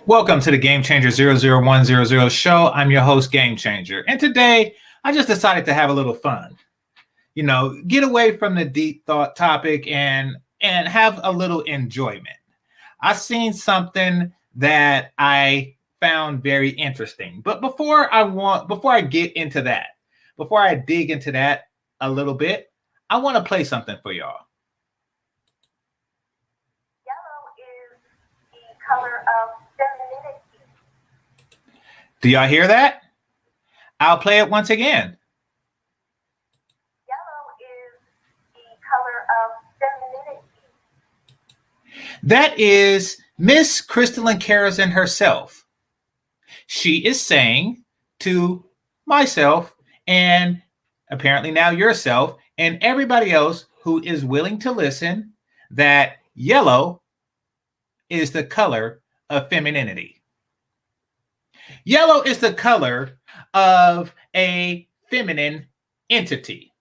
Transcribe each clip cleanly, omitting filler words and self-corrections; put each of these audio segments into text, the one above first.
Welcome to the GameChanger00100 show. I'm your host, GameChanger. And today, I just decided to have a little fun. Get away from the deep thought topic and have a little enjoyment. I seen something that I found very interesting. But before I dig into that a little bit, I want to play something for y'all. Yellow is the color of femininity. Do y'all hear that? I'll play it once again. Yellow is the color of femininity. That is Miss Crystalline Karazin herself. She is saying to myself and apparently now yourself and everybody else who is willing to listen that yellow is the color of femininity. Yellow is the color of a feminine entity.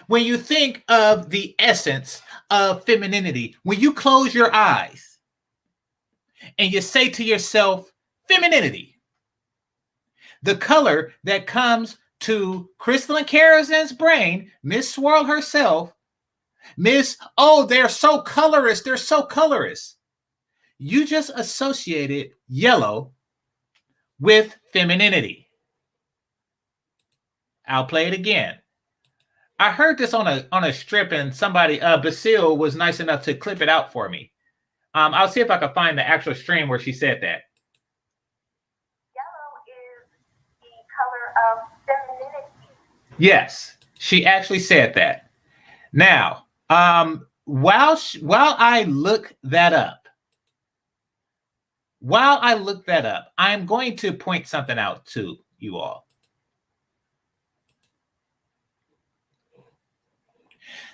When you think of the essence of femininity, when you close your eyes and you say to yourself, femininity, the color that comes to Crystalline Karazin's brain, Miss Swirl herself, they're so colorist, You just associated yellow with femininity. I'll play it again. I heard this on a strip, and somebody, Basil, was nice enough to clip it out for me. I'll see if I can find the actual stream where she said that. Yellow is the color of femininity. Yes, she actually said that. Now, while I look that up, I'm going to point something out to you all.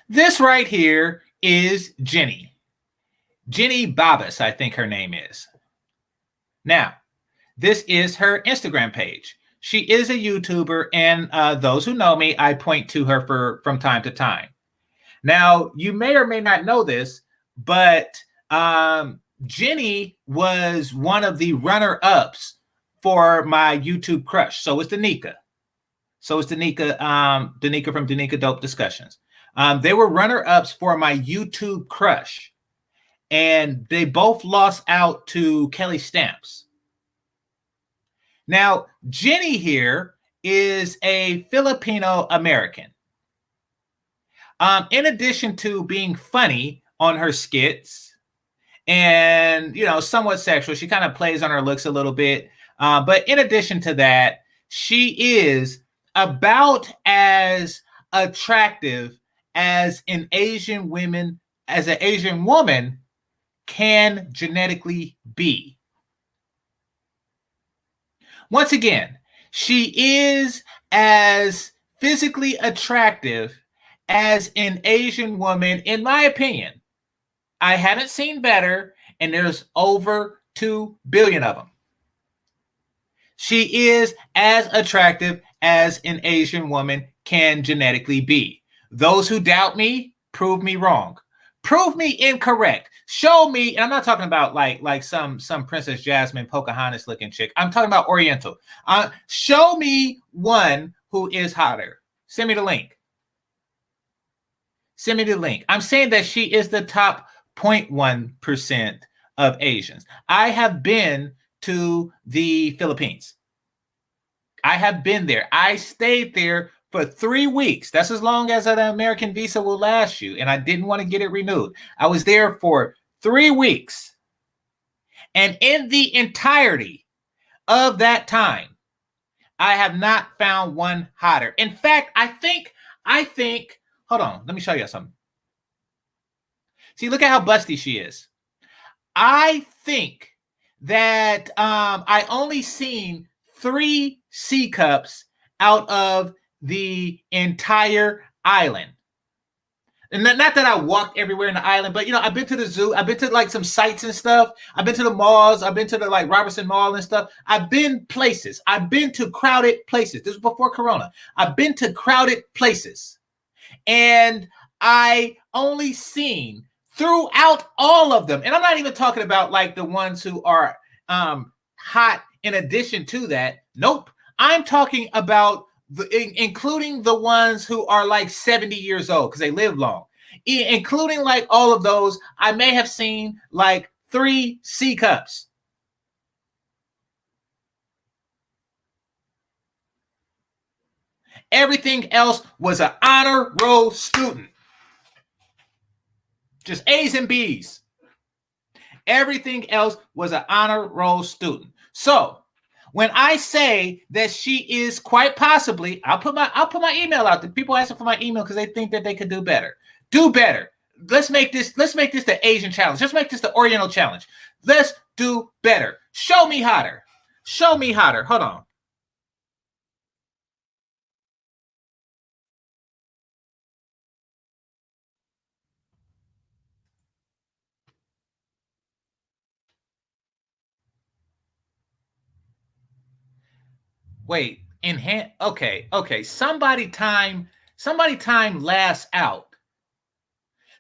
This right here is Jenny. Jenny Babas, I think her name is. Now, this is her Instagram page. She is a YouTuber, and those who know me, I point to her from time to time. Now, you may or may not know this, but Jenny was one of the runner-ups for my YouTube crush. So is Danica. Danica from Danica Dope Discussions. They were runner-ups for my YouTube crush. And they both lost out to Kelly Stamps. Now, Jenny here is a Filipino American. In addition to being funny on her skits and, somewhat sexual, she kind of plays on her looks a little bit. But in addition to that, she is about as attractive as an Asian woman can genetically be. Once again, she is as physically attractive as an Asian woman, in my opinion. I haven't seen better, and there's over 2 billion of them. She is as attractive as an Asian woman can genetically be. Those who doubt me, prove me wrong. Prove me incorrect. Show me, and I'm not talking about like some Princess Jasmine, Pocahontas looking chick. I'm talking about Oriental. Show me one who is hotter. Send me the link. Send me the link. I'm saying that she is the top 0.1% of Asians. I have been to the Philippines. I have been there. I stayed there for 3 weeks. That's as long as an American visa will last you. And I didn't want to get it renewed. I was there for 3 weeks. And in the entirety of that time, I have not found one hotter. In fact, I think, hold on, let me show you something. See, look at how busty she is. I think that I only seen 3 C cups out of the entire island. And not that I walked everywhere in the island, but I've been to the zoo, I've been to like some sites and stuff, I've been to the malls, I've been to the like Robertson Mall and stuff. I've been places, I've been to crowded places. This was before Corona. I've been to crowded places, and I only seen throughout all of them, and I'm not even talking about like the ones who are hot in addition to that. Nope. I'm talking about including the ones who are like 70 years old because they live long. Including like all of those, I may have seen like 3 C cups. Everything else was an honor roll student. Just A's and B's. Everything else was an honor roll student. So when I say that she is quite possibly, I'll put my email out there. People asking for my email because they think that they could do better. Do better. Let's make this the Asian challenge. Let's make this the Oriental challenge. Let's do better. Show me hotter. Show me hotter. Hold on. Wait, enhance. Okay. Somebody time last out.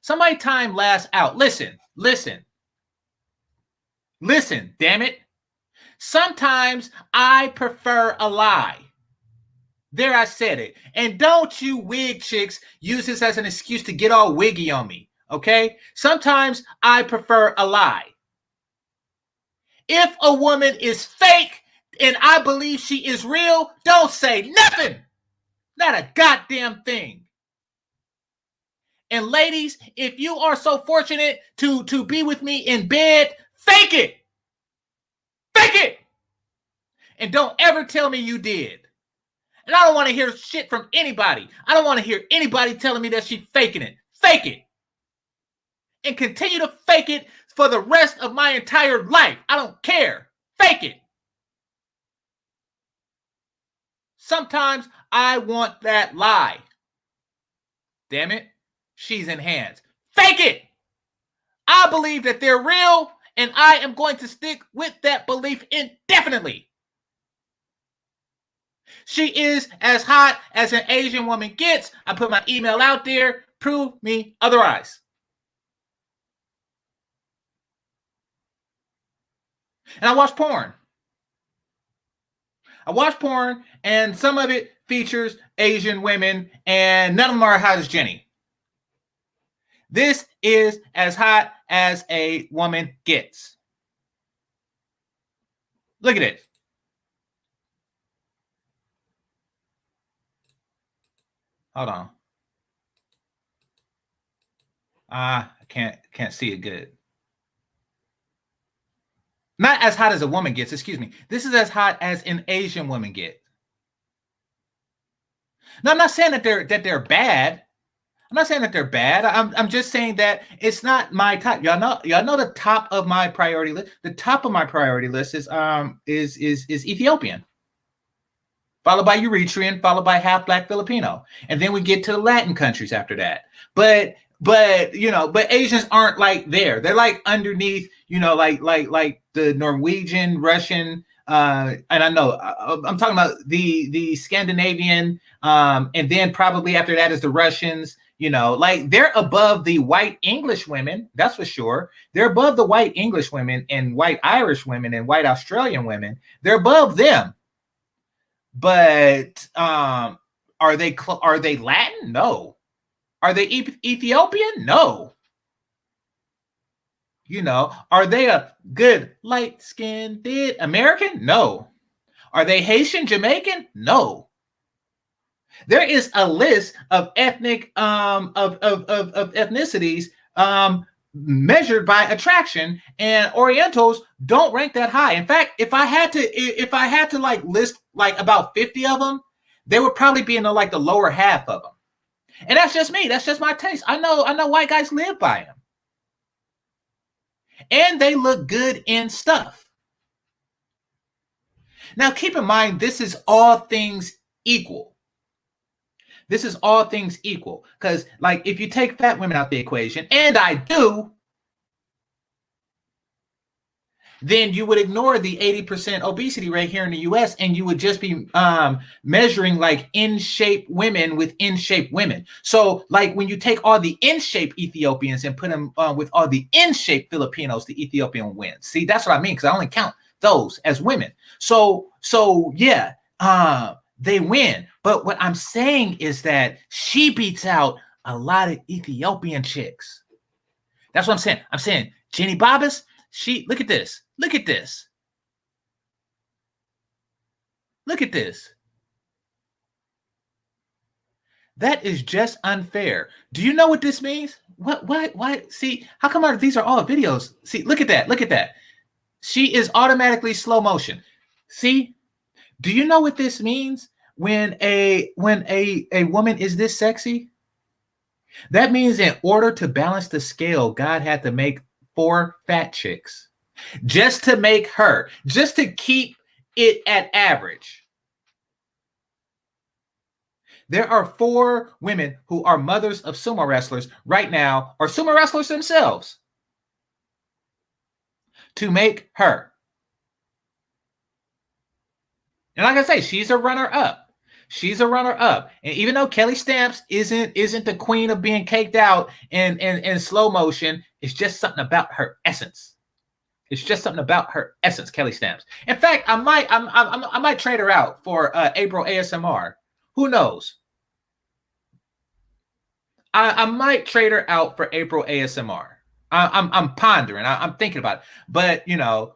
Somebody time last out. Listen. Damn it. Sometimes I prefer a lie. There, I said it. And don't you wig chicks use this as an excuse to get all wiggy on me. Okay? Sometimes I prefer a lie. If a woman is fake and I believe she is real, don't say nothing. Not a goddamn thing. And ladies, if you are so fortunate to be with me in bed, fake it. Fake it. And don't ever tell me you did. And I don't want to hear shit from anybody. I don't want to hear anybody telling me that she's faking it. Fake it. And continue to fake it for the rest of my entire life. I don't care. Fake it. Sometimes I want that lie. Damn it. She's enhanced. Fake it. I believe that they're real, and I am going to stick with that belief indefinitely. She is as hot as an Asian woman gets. I put my email out there. Prove me otherwise. And I watch porn. And some of it features Asian women, and none of them are as hot as Jenny. This is as hot as a woman gets. Look at it. Hold on. I can't see it good. Not as hot as a woman gets, excuse me. This is as hot as an Asian woman gets. No, I'm not saying that they're bad. I'm not saying that they're bad. I'm just saying that it's not my type. Y'all know the top of my priority list. The top of my priority list is Ethiopian, followed by Eritrean, followed by half black Filipino, and then we get to the Latin countries after that. But Asians aren't like there. They're like underneath, like the Norwegian, Russian, and I know I'm talking about the Scandinavian, and then probably after that is the Russians. Like they're above the white English women, that's for sure. They're above the white English women and white Irish women and white Australian women. They're above them. But are they Latin? No. Are they Ethiopian? No. Are they a good light-skinned American? No. Are they Haitian, Jamaican? No. There is a list of ethnic of ethnicities measured by attraction, and Orientals don't rank that high. In fact, if I had to like list like about 50 of them, they would probably be in the lower half of them. And that's just me. That's just my taste. I know white guys live by them. And they look good in stuff. Now, keep in mind, this is all things equal. This is all things equal. Because, if you take fat women out the equation, and I do, then you would ignore the 80% obesity rate here in the U.S. and you would just be measuring in-shape women with in-shape women. So when you take all the in-shape Ethiopians and put them with all the in-shape Filipinos, the Ethiopian wins. See, that's what I mean, because I only count those as women. So yeah, they win. But what I'm saying is that she beats out a lot of Ethiopian chicks. That's what I'm saying. I'm saying Jenny Bobbitt, she, look at this. Look at this. Look at this. That is just unfair. Do you know what this means? Why? See, how come these are all videos? See, look at that. Look at that. She is automatically slow motion. See, do you know what this means when a woman is this sexy? That means in order to balance the scale, God had to make 4 fat chicks just to make her, just to keep it at average. There are 4 women who are mothers of sumo wrestlers right now, or sumo wrestlers themselves, to make her. And like I say, she's a runner-up. She's a runner-up. And even though Kelly Stamps isn't the queen of being caked out in slow motion, it's just something about her essence. It's just something about her essence, Kelly Stamps. In fact, I might trade her out for April ASMR. Who knows? I might trade her out for April ASMR. I'm pondering. I'm thinking about it. But you know,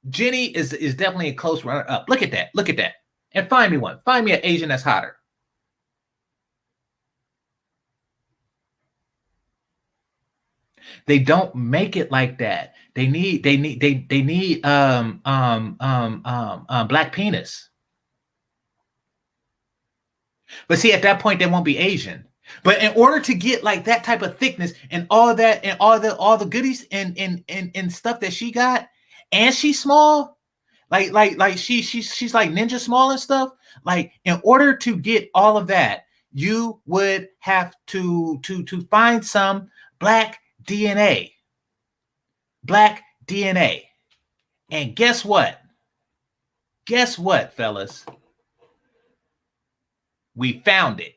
Jenny is definitely a close runner up. Look at that. Look at that. And find me one. Find me an Asian that's hotter. They don't make it like that. They need black penis. But see, at that point, they won't be Asian. But in order to get like that type of thickness and all that and all the goodies and stuff that she got, and she's small, like she's like ninja small and stuff. Like in order to get all of that, you would have to find some black DNA. Black DNA. And guess what? Guess what, fellas? We found it.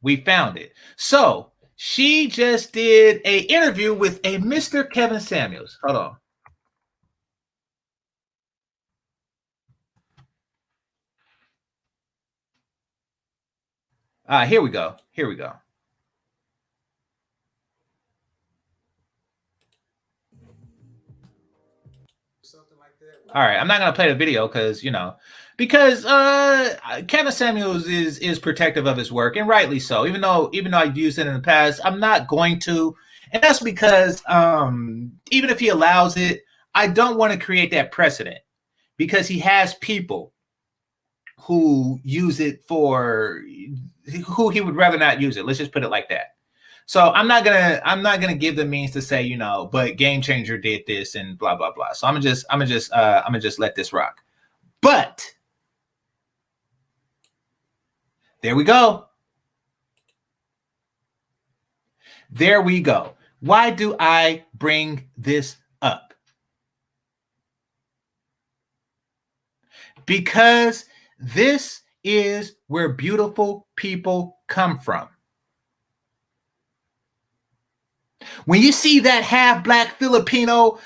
We found it. So she just did an interview with a Mr. Kevin Samuels. Hold on. Here we go. Here we go. All right, I'm not gonna play the video because because Kevin Samuels is protective of his work, and rightly so. Even though I've used it in the past, I'm not going to, and that's because even if he allows it, I don't want to create that precedent because he has people who use it for who he would rather not use it. Let's just put it like that. So I'm not gonna give the means to say, but GameChanger did this and blah blah blah. So I'm gonna just let this rock. But there we go. There we go. Why do I bring this up? Because this is where beautiful people come from. When you see that half black Filipino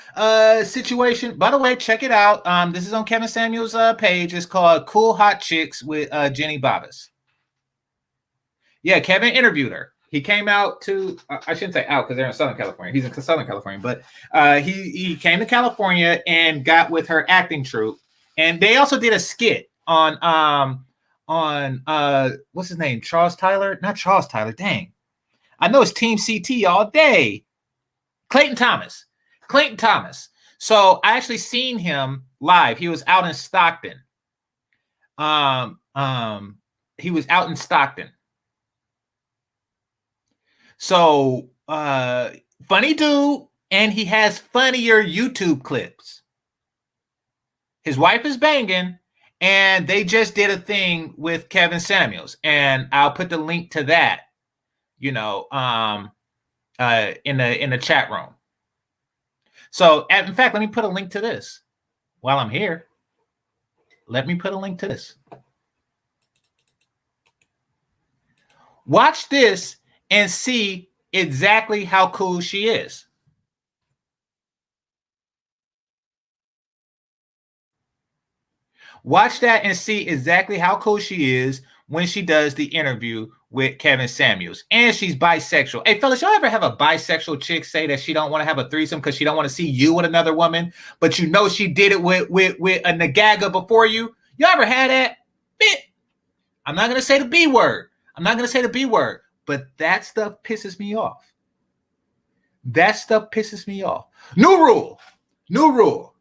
situation, by the way, check it out. This is on Kevin Samuels' page. It's called Cool Hot Chicks with Jenny Bobbitt. Yeah, Kevin interviewed her. He came out to, I shouldn't say out because they're in Southern California. He's in Southern California, but he came to California and got with her acting troupe. And they also did a skit on what's his name? Charles Tyler? Not Charles Tyler. Dang. I know it's Team CT all day. Clayton Thomas. Clayton Thomas. So I actually seen him live. He was out in Stockton. He was out in Stockton. So funny dude, and he has funnier YouTube clips. His wife is banging, and they just did a thing with Kevin Samuels, and I'll put the link to that, in the chat room. So, in fact, let me put a link to this while I'm here. Let me put a link to this. Watch this and see exactly how cool she is. Watch that and see exactly how cool she is when she does the interview with Kevin Samuels. And she's bisexual. Hey, fellas, y'all ever have a bisexual chick say that she don't want to have a threesome because she don't want to see you with another woman, but you know she did it with a nagaga before you? You ever had that? I'm not going to say the B word. I'm not going to say the B word, but that stuff pisses me off. That stuff pisses me off. New rule. New rule.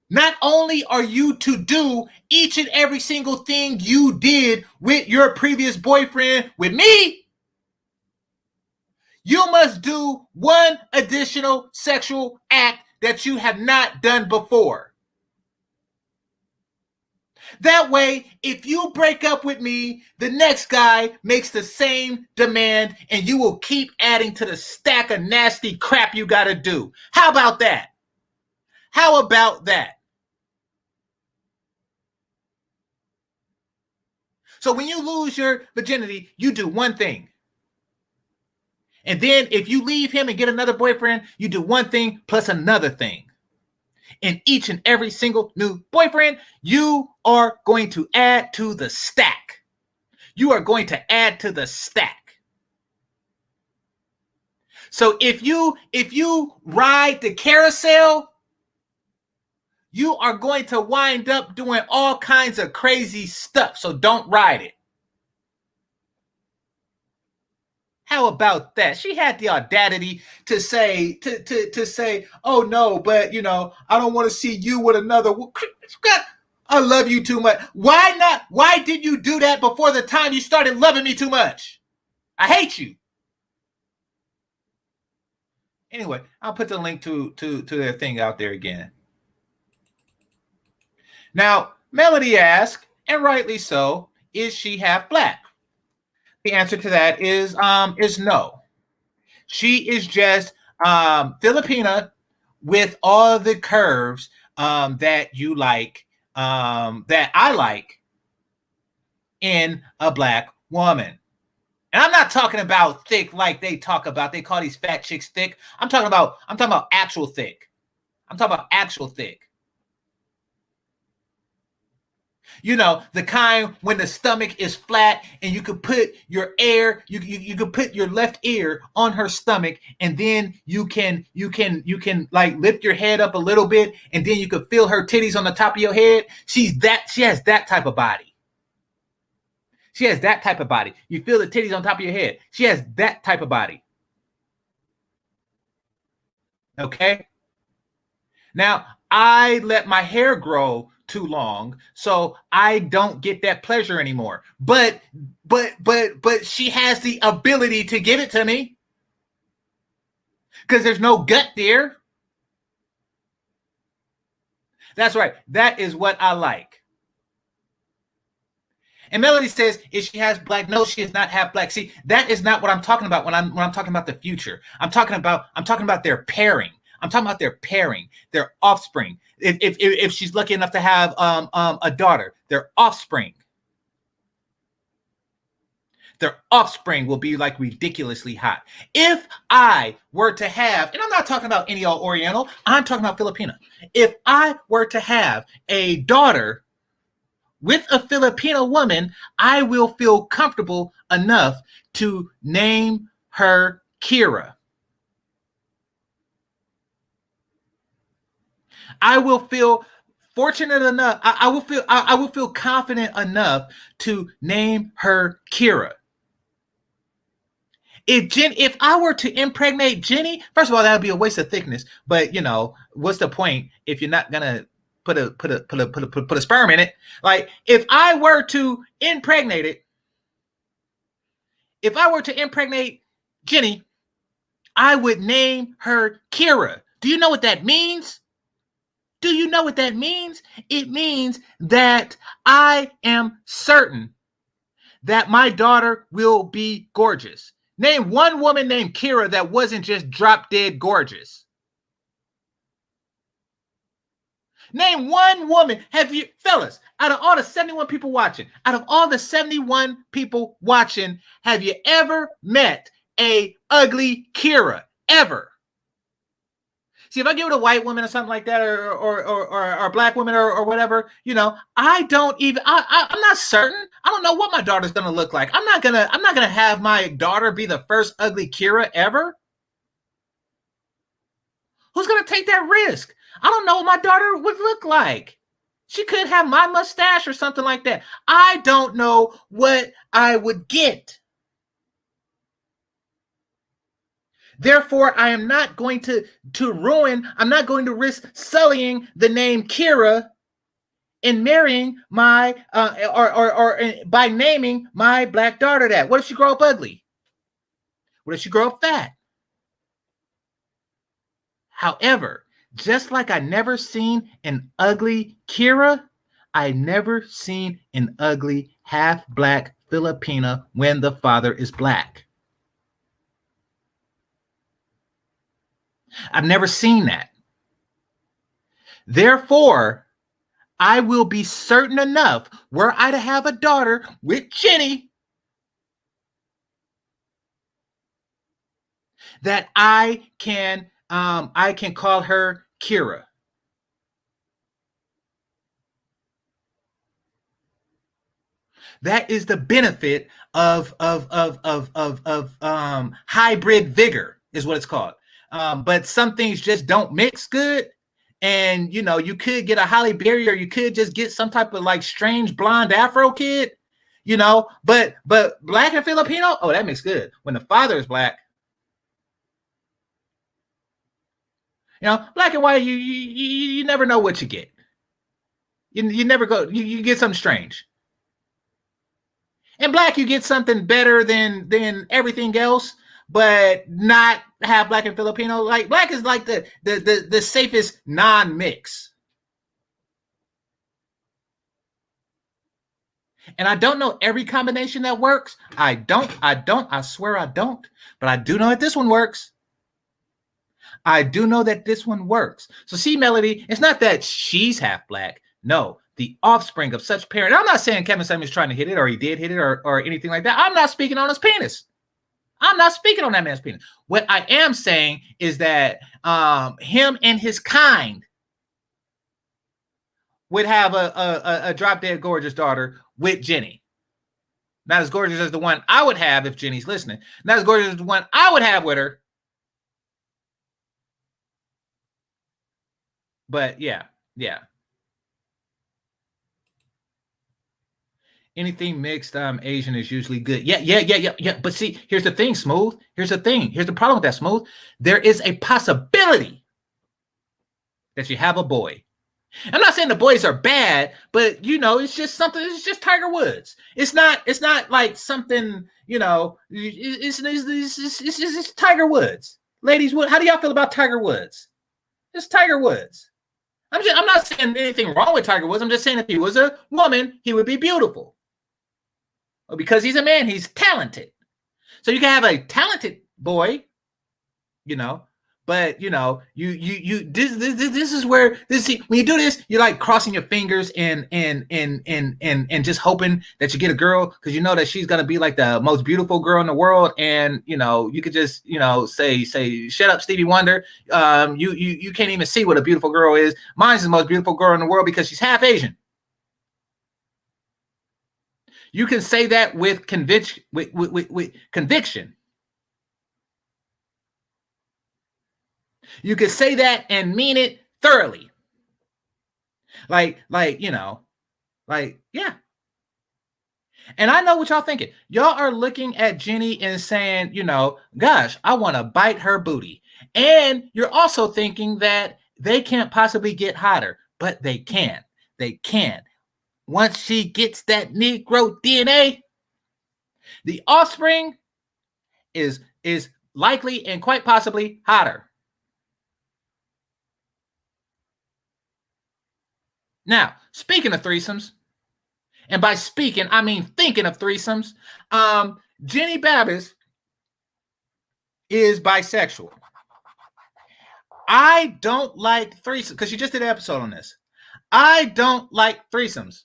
Not only are you to do each and every single thing you did with your previous boyfriend with me, you must do one additional sexual act that you have not done before. That way, if you break up with me, the next guy makes the same demand and you will keep adding to the stack of nasty crap you got to do. How about that? How about that? So when you lose your virginity, you do one thing. And then if you leave him and get another boyfriend, you do one thing plus another thing. In each and every single new boyfriend, you are going to add to the stack. You are going to add to the stack. So if you ride the carousel, you are going to wind up doing all kinds of crazy stuff. So don't ride it. How about that? She had the audacity to say, oh no, but I don't want to see you with another. I love you too much. Why not? Why did you do that before the time you started loving me too much? I hate you. Anyway, I'll put the link to their thing out there again. Now, Melody asked, and rightly so, is she half black? The answer to that is no. She is just Filipina with all the curves that you like, that I like in a black woman. And I'm not talking about thick like they talk about. They call these fat chicks thick. I'm talking about actual thick. I'm talking about actual thick. The kind when the stomach is flat and you could put your you could put your left ear on her stomach, and then you can like lift your head up a little bit, and then you could feel her titties on the top of your head. She has that type of body. She has that type of body. You feel the titties on top of your head. She has that type of body. Okay? Now, I let my hair grow too long, so I don't get that pleasure anymore. But she has the ability to give it to me because there's no gut there. That's right. That is what I like. And Melody says, if she has black, no, she is not half black. See, that is not what I'm talking about when I'm talking about the future. I'm talking about their pairing. I'm talking about their pairing, their offspring. If she's lucky enough to have a daughter, their offspring will be like ridiculously hot. If I were to have, and I'm not talking about any old Oriental, I'm talking about Filipina. If I were to have a daughter with a Filipino woman, I will feel comfortable enough to name her Kira. I will feel fortunate enough. I will feel confident enough to name her Kira. If I were to impregnate Jenny, first of all, that would be a waste of thickness. But what's the point if you're not gonna put a sperm in it? Like if I were to impregnate Jenny, I would name her Kira. Do you know what that means? It means that I am certain that my daughter will be gorgeous. Name one woman named Kira that wasn't just drop dead gorgeous. Name one woman. Have you, fellas, out of all the 71 people watching, have you ever met a ugly Kira? Ever? See, if I get with a white woman or something like that, or a black woman or whatever, I don't even. I'm not certain. I don't know what my daughter's gonna look like. I'm not gonna have my daughter be the first ugly Kira ever. Who's gonna take that risk? I don't know what my daughter would look like. She could have my mustache or something like that. I don't know what I would get. Therefore, I am not going to I'm not going to risk sullying the name Kira in marrying my, or by naming my black daughter that. What if she grow up ugly? What if she grow up fat? However, just like I never seen an ugly Kira, I never seen an ugly half-black Filipina when the father is black. I've never seen that. Therefore, I will be certain enough, were I to have a daughter with Jenny, that I can call her Kira. That is the benefit of hybrid vigor, is what it's called. But some things just don't mix good. And you could get a Halle Berry, or you could just get some type of like strange blonde Afro kid, But black and Filipino, oh, that makes good. When the father is black, black and white, you never know what you get. You never go. You get something strange. And black, you get something better than everything else, but not have black and Filipino. Like black is like the safest non-mix. And I don't know every combination that works. I swear I don't. But I do know that this one works. I do know that this one works. So see, Melody, it's not that she's half black. No, the offspring of such parent. I'm not saying Kevin Samuels trying to hit it, or he did hit it, or anything like that. I'm not speaking on his penis. I'm not speaking on that man's penis. What I am saying is that him and his kind would have a drop dead gorgeous daughter with Jenny. Not as gorgeous as the one I would have if Jenny's listening. Not as gorgeous as the one I would have with her. But yeah. Anything mixed Asian is usually good. Yeah. But see, here's the thing, Smooth. Here's the thing. Here's the problem with that, Smooth. There is a possibility that you have a boy. I'm not saying the boys are bad, but it's just something. It's just Tiger Woods. It's not like something. It's Tiger Woods. Ladies, how do y'all feel about Tiger Woods? It's Tiger Woods. I'm not saying anything wrong with Tiger Woods. I'm just saying if he was a woman, he would be beautiful. Well, because he's a man, he's talented. So you can have a talented boy, but this is where when you do this, you're like crossing your fingers and just hoping that you get a girl, because that she's gonna be like the most beautiful girl in the world, and you could just say shut up, Stevie Wonder. You can't even see what a beautiful girl is. Mine's the most beautiful girl in the world because she's half Asian. You can say that with conviction. With conviction. You can say that and mean it thoroughly. Yeah. And I know what y'all thinking. Y'all are looking at Jenny and saying, gosh, I want to bite her booty. And you're also thinking that they can't possibly get hotter, but they can. They can. Once she gets that Negro DNA, the offspring is likely and quite possibly hotter. Now, speaking of threesomes, and by speaking, I mean thinking of threesomes, Jenny Babbis is bisexual. I don't like threesomes, because she just did an episode on this. I don't like threesomes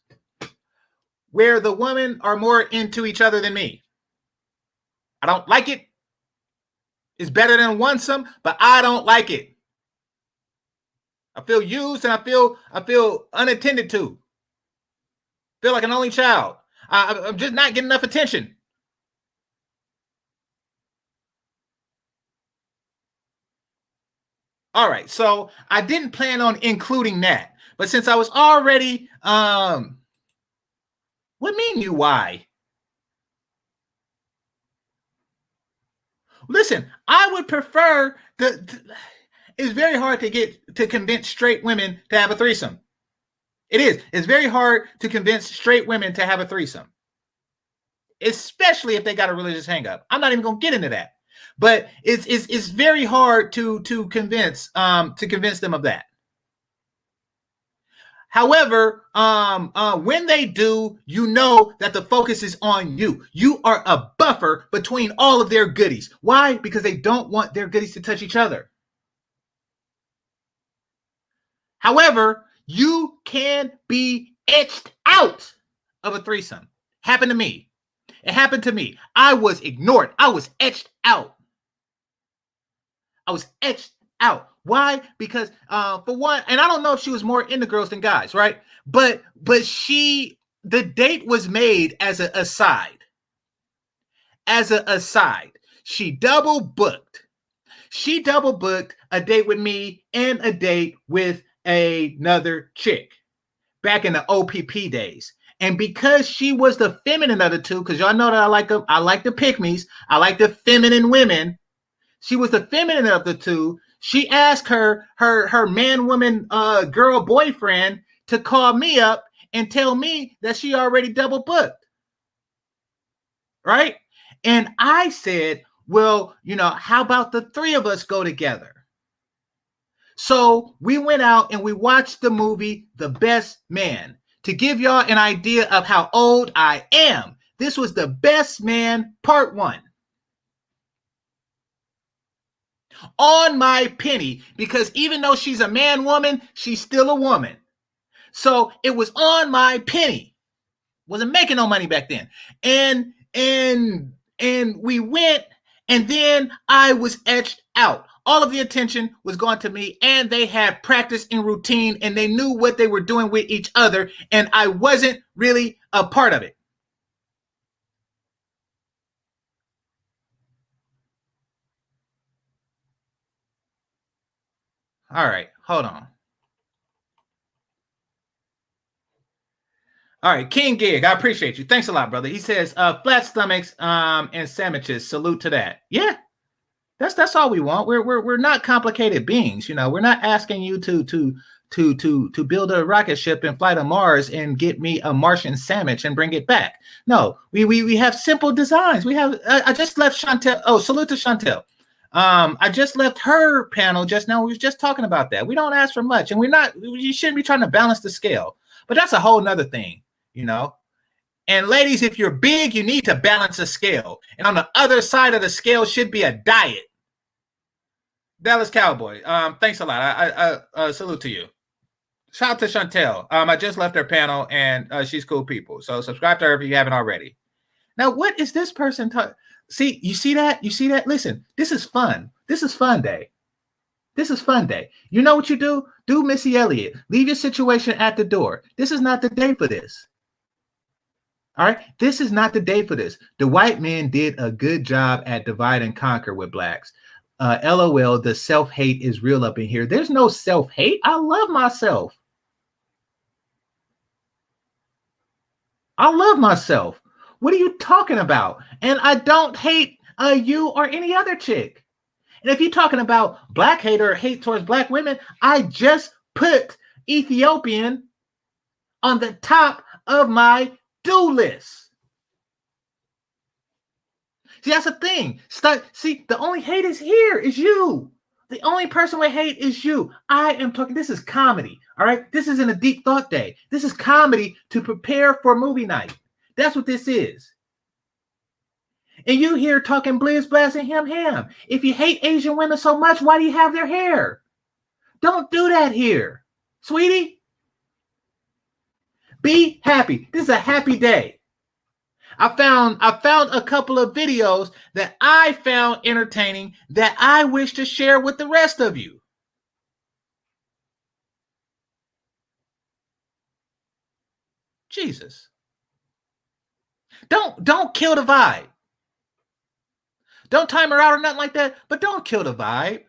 where the women are more into each other than me. I don't like it. It's better than onesome, but I don't like it. I feel used and I feel unattended to. Feel like an only child. I'm just not getting enough attention. All right, so I didn't plan on including that, but since I was already, what mean you why? Listen, I would prefer it's very hard to convince straight women to have a threesome. It is. It's very hard to convince straight women to have a threesome, especially if they got a religious hangup. I'm not even going to get into that, but it's very hard to convince them of that. However, when they do, you know that the focus is on you. You are a buffer between all of their goodies. Why? Because they don't want their goodies to touch each other. However, you can be etched out of a threesome. Happened to me. It happened to me. I was ignored. I was etched out. I was etched out. Why? Because for one, and I don't know if she was more into girls than guys, right? But the date was made as an aside. As an aside. She double booked. She double booked a date with me and a date with another chick back in the OPP days. And because she was the feminine of the two, because y'all know that I like the pick-me's, I like the feminine women. She was the feminine of the two. She asked her man, woman, girl boyfriend to call me up and tell me that she already double booked. Right? And I said, well, how about the three of us go together? So we went out and we watched the movie The Best Man. To give y'all an idea of how old I am, this was The Best Man Part 1. On my penny, because even though she's a man woman, she's still a woman. So it was on my penny. Wasn't making no money back then. And we went, and then I was etched out. All of the attention was going to me, and they had practice and routine, and they knew what they were doing with each other, and I wasn't really a part of it. All right, hold on. All right, King Gig, I appreciate you. Thanks a lot, brother. He says, flat stomachs and sandwiches. Salute to that. Yeah, that's all we want. We're not complicated beings. We're not asking you to build a rocket ship and fly to Mars and get me a Martian sandwich and bring it back. No, we have simple designs. We have. I just left Chantel. Oh, salute to Chantel. I just left her panel just now. We were just talking about that. We don't ask for much, and you shouldn't be trying to balance the scale. But that's a whole nother thing, And ladies, if you're big, you need to balance a scale. And on the other side of the scale should be a diet. Dallas Cowboy, thanks a lot. I salute to you. Shout out to Chantel. I just left her panel, and she's cool people. So subscribe to her if you haven't already. Now, what is this person talking? See, you see that? You see that? Listen, this is fun. This is fun day. This is fun day. You know what you do? Do Missy Elliott. Leave your situation at the door. This is not the day for this. All right? This is not the day for this. The white men did a good job at divide and conquer with blacks. LOL, the self-hate is real up in here. There's no self-hate. I love myself. I love myself. What are you talking about? And I don't hate you or any other chick. And if you're talking about black hate or hate towards black women, I just put Ethiopian on the top of my do list. See, that's the thing. See, the only hate is here is you. The only person with hate is you. I am talking, this is comedy, all right? This isn't a deep thought day. This is comedy to prepare for movie night. That's what this is. And you here talking blizz, blast, and ham. If you hate Asian women so much, why do you have their hair? Don't do that here, sweetie. Be happy. This is a happy day. I found a couple of videos that I found entertaining that I wish to share with the rest of you. Jesus. Don't kill the vibe. Don't time her out or nothing like that, but don't kill the vibe.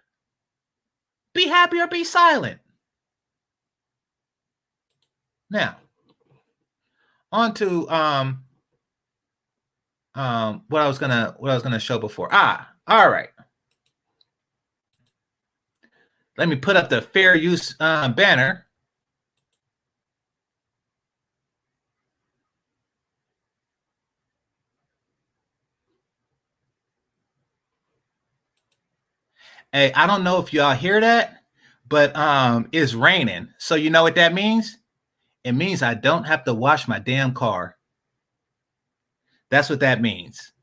Be happy or be silent. Now, on to what I was gonna show before. All right. Let me put up the fair use banner. Hey, I don't know if y'all hear that, but it's raining. So you know what that means? It means I don't have to wash my damn car. That's what that means.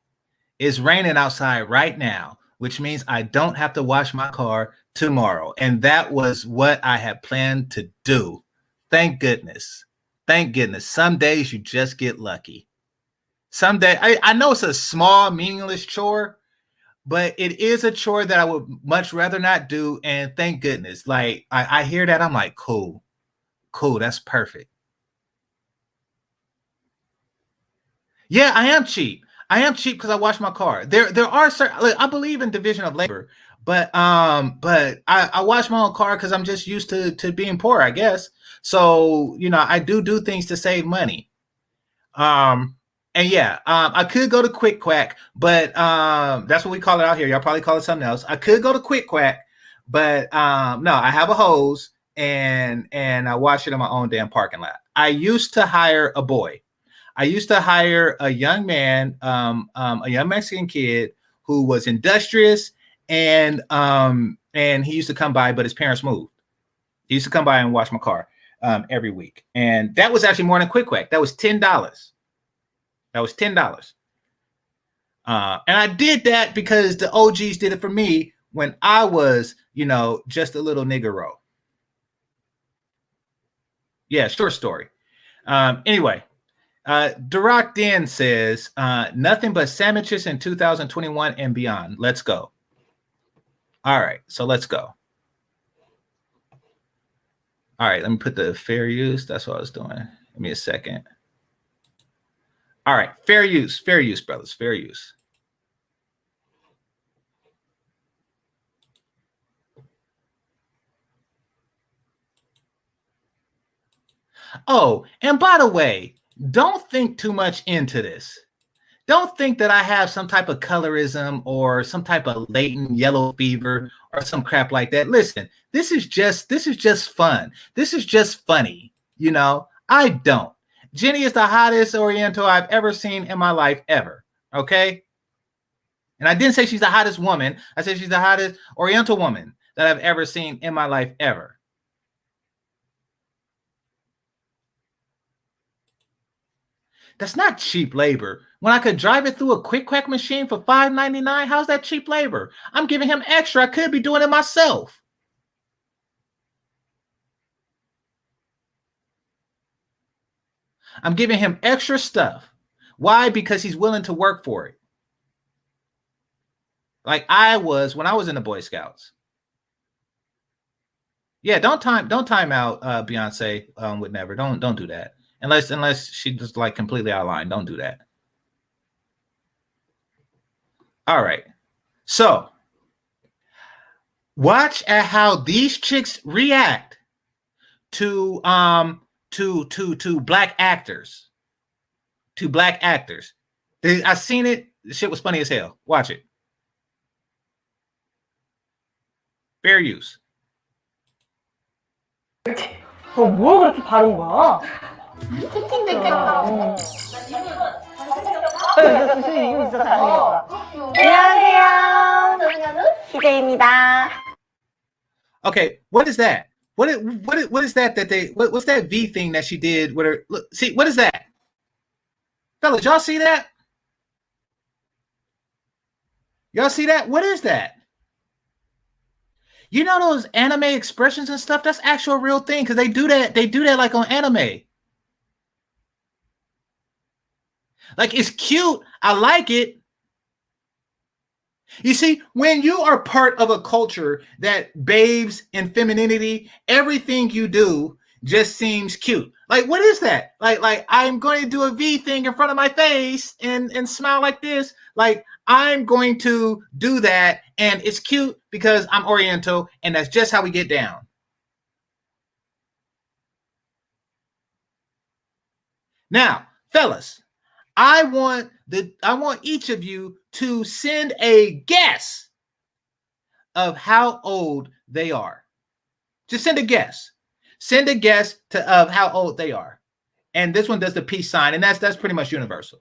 It's raining outside right now, which means I don't have to wash my car tomorrow. And that was what I had planned to do. Thank goodness. Thank goodness. Some days you just get lucky. Someday, I know it's a small, meaningless chore, but it is a chore that I would much rather not do. And thank goodness. Like I hear that, I'm like, cool, that's perfect. Yeah, I am cheap. I am cheap because I wash my car. There are certain, like, I believe in division of labor, but I wash my own car because I'm just used to being poor, I guess. So I do things to save money. And yeah, I could go to Quick Quack, but that's what we call it out here. Y'all probably call it something else. I could go to Quick Quack, but no, I have a hose and I wash it in my own damn parking lot. I used to hire a boy. I used to hire a young man, a young Mexican kid who was industrious, and he used to come by, but his parents moved. He used to come by and wash my car every week, and that was actually more than Quick Quack. That was $10. That was $10. And I did that because the OGs did it for me when I was, just a little niggero. Yeah, short story. Anyway. Duroc Den says, nothing but sandwiches in 2021 and beyond. Let's go. All right, so let's go. All right, let me put the fair use. That's what I was doing. Give me a second. All right, fair use, brothers, fair use. Oh, and by the way, don't think too much into this. Don't think that I have some type of colorism or some type of latent yellow fever or some crap like that. Listen, this is just fun. This is just funny. I don't. Jenny is the hottest Oriental I've ever seen in my life ever. Okay. And I didn't say she's the hottest woman. I said she's the hottest Oriental woman that I've ever seen in my life ever. That's not cheap labor. When I could drive it through a Quick Quack machine for $5.99, how's that cheap labor? I'm giving him extra. I could be doing it myself. I'm giving him extra stuff. Why? Because he's willing to work for it. Like I was when I was in the Boy Scouts. Yeah, don't time out Beyonce with Never. Don't do that. Unless she just like completely out of line. Don't do that. All right. So watch at how these chicks react to black actors. To black actors. I seen it. The shit was funny as hell. Watch it. Fair use. 뭐 그렇게 바른 거야? 됐겠다. 이거 진짜 잘생겼다. 안녕하세요. 저는 희재입니다. Okay, what is that? What is that they what's that V thing that she did with her? Look, see, what is that? Fellas, y'all see that? Y'all see that? What is that? You know those anime expressions and stuff? That's actual real thing because they do that. They do that like on anime. Like it's cute. I like it. You see, when you are part of a culture that bathes in femininity, everything you do, just seems cute. Like, what is that? Like I'm going to do a V thing in front of my face and smile like this. Like, I'm going to do that, and it's cute because I'm Oriental, and that's just how we get down. Now, fellas, I want each of you to send a guess of how old they are. Just send a guess. Send a guess of how old they are. And this one does the peace sign, and that's pretty much universal.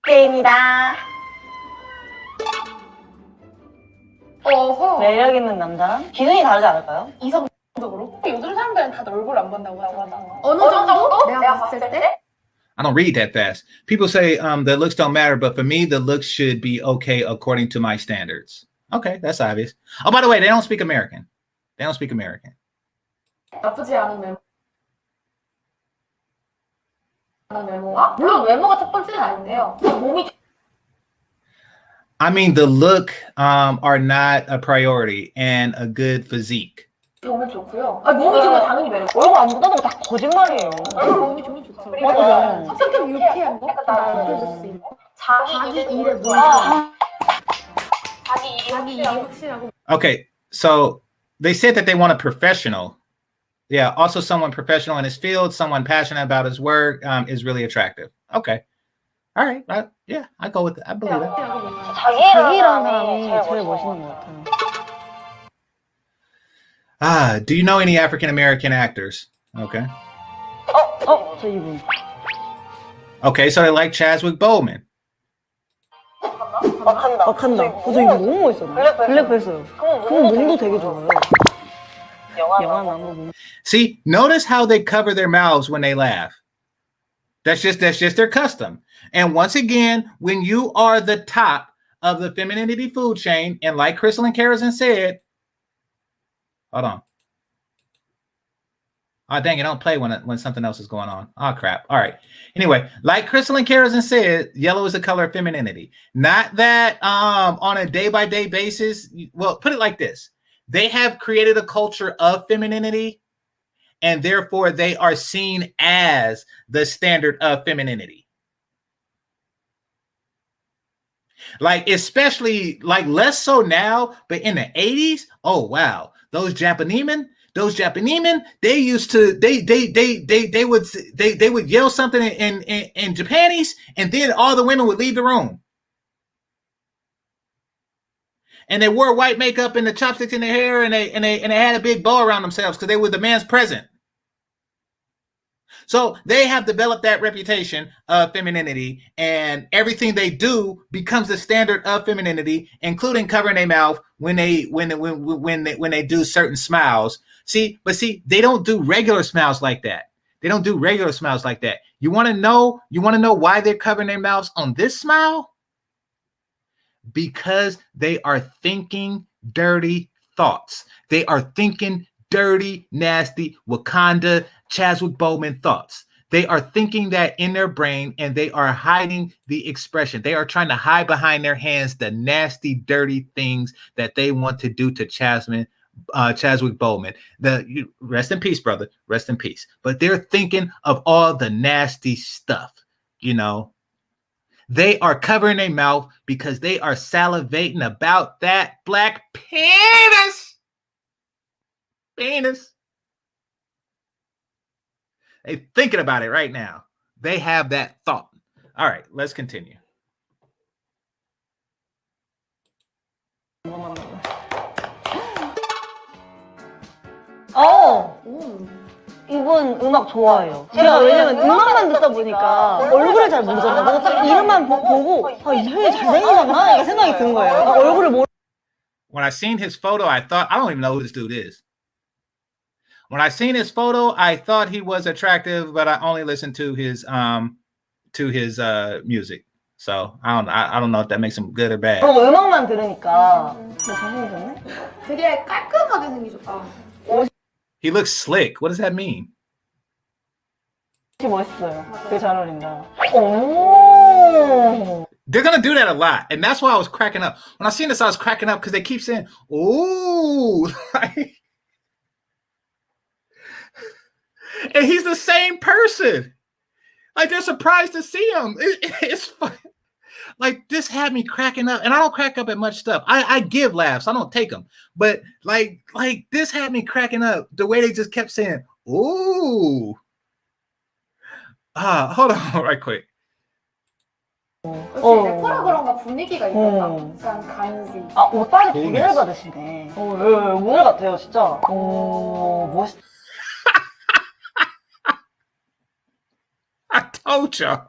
게임이다. 어허. 매력 있는 남자. 기준이 다르지 않을까요? 이성적으로? 요즘 사람들은 다 얼굴 안 본다고 하잖아. 어느 정도? 내가 봤을 때? I don't read that fast. People say the looks don't matter, but for me, the looks should be okay according to my standards. Okay, that's obvious. Oh, by the way, they don't speak American. They don't speak American. 나쁘지 않은 외모가? 물론 외모가 첫 번째는 아닌데요. 몸이 I mean, the look are not a priority, and a good physique. 좋으면 좋고요. 몸이 좋으면 당연히 매력. 얼굴 안 본다는 거 다 거짓말이에요. 몸이 좋으면 좋죠. 맞아요. 성격 유쾌한 거? 느껴질 수 있는 거? 자기 일에 자기 일이 확실하고. Okay, so they said that they want a professional. Yeah, also someone professional in his field, someone passionate about his work is really attractive. Okay. All right. Yeah, I go with it. I believe it. 자기라는 사람이 제일 멋있는 것 같아요. Do you know any African American actors? Okay. 저 이분. Okay, so they like Chadwick Boseman. wakanda. 저 이거 너무 멋있어요. 블랙패스. 그럼 몸도 되게 좋아요. 영화 나무. See, notice how they cover their mouths when they laugh. That's just their custom. And once again, when you are the top of the femininity food chain, and like Crystal and Karazin said, hold on. Oh, dang it, don't play when something else is going on. Oh, crap. All right. Anyway, like Crystal and Karazin said, yellow is the color of femininity. Not that on a day-by-day basis. Well, put it like this. They have created a culture of femininity, and therefore they are seen as the standard of femininity. Like, especially, like, less so now, but in the 80s, oh wow, those Japanemen, they used to they would yell something in Japanese, and then all the women would leave the room. And they wore white makeup and the chopsticks in their hair, and they had a big bow around themselves because they were the man's present. So they have developed that reputation of femininity, and everything they do becomes the standard of femininity, including covering their mouth when they do certain smiles. See, they don't do regular smiles like that. They don't do regular smiles like that. You want to know why they're covering their mouths on this smile? Because they are thinking dirty thoughts. They are thinking dirty, nasty, Wakanda, Chadwick Boseman thoughts. They are thinking that in their brain, and they are hiding the expression. They are trying to hide behind their hands the nasty, dirty things that they want to do to Chadwick Boseman. Rest in peace, brother. Rest in peace. But they're thinking of all the nasty stuff, you know. They are covering their mouth because they are salivating about that black penis. Penis. They're thinking about it right now. They have that thought. All right, let's continue. 이분 음악 좋아해요. 제가 왜냐면 음악만 듣다 보니까 얼굴을 잘 모르잖아요. 그래서 딱 이름만 보고 이 형이 잘생겼나? 이렇게 생각이 든 거예요. 얼굴을 모르. When I seen his photo, I thought, I don't even know who this dude is. When I seen his photo, I thought he was attractive, but I only listened to his music. So I don't know if that makes him good or bad. 음악만 들으니까 잘생겼네. 되게 깔끔하게 생기셨다. He looks slick. What does that mean? 멋있어요. 되게 잘 어울린다. 오. They're gonna do that a lot, and that's why I was cracking up when I seen this. I was cracking up because they keep saying, "Ooh," and he's the same person. Like they're surprised to see him. It's fun. Like this had me cracking up, and I don't crack up at much stuff. I give laughs, I don't take them. But like this had me cracking up. The way they just kept saying, "Ooh." Hold on, right quick. 역시 래퍼라 그런가 분위기가 있다. 약간 간지. 아, 옷빨이 되게 Coolness. 잘 받으시네. 예, 모델 같아요, 진짜. 멋있. I told y'all.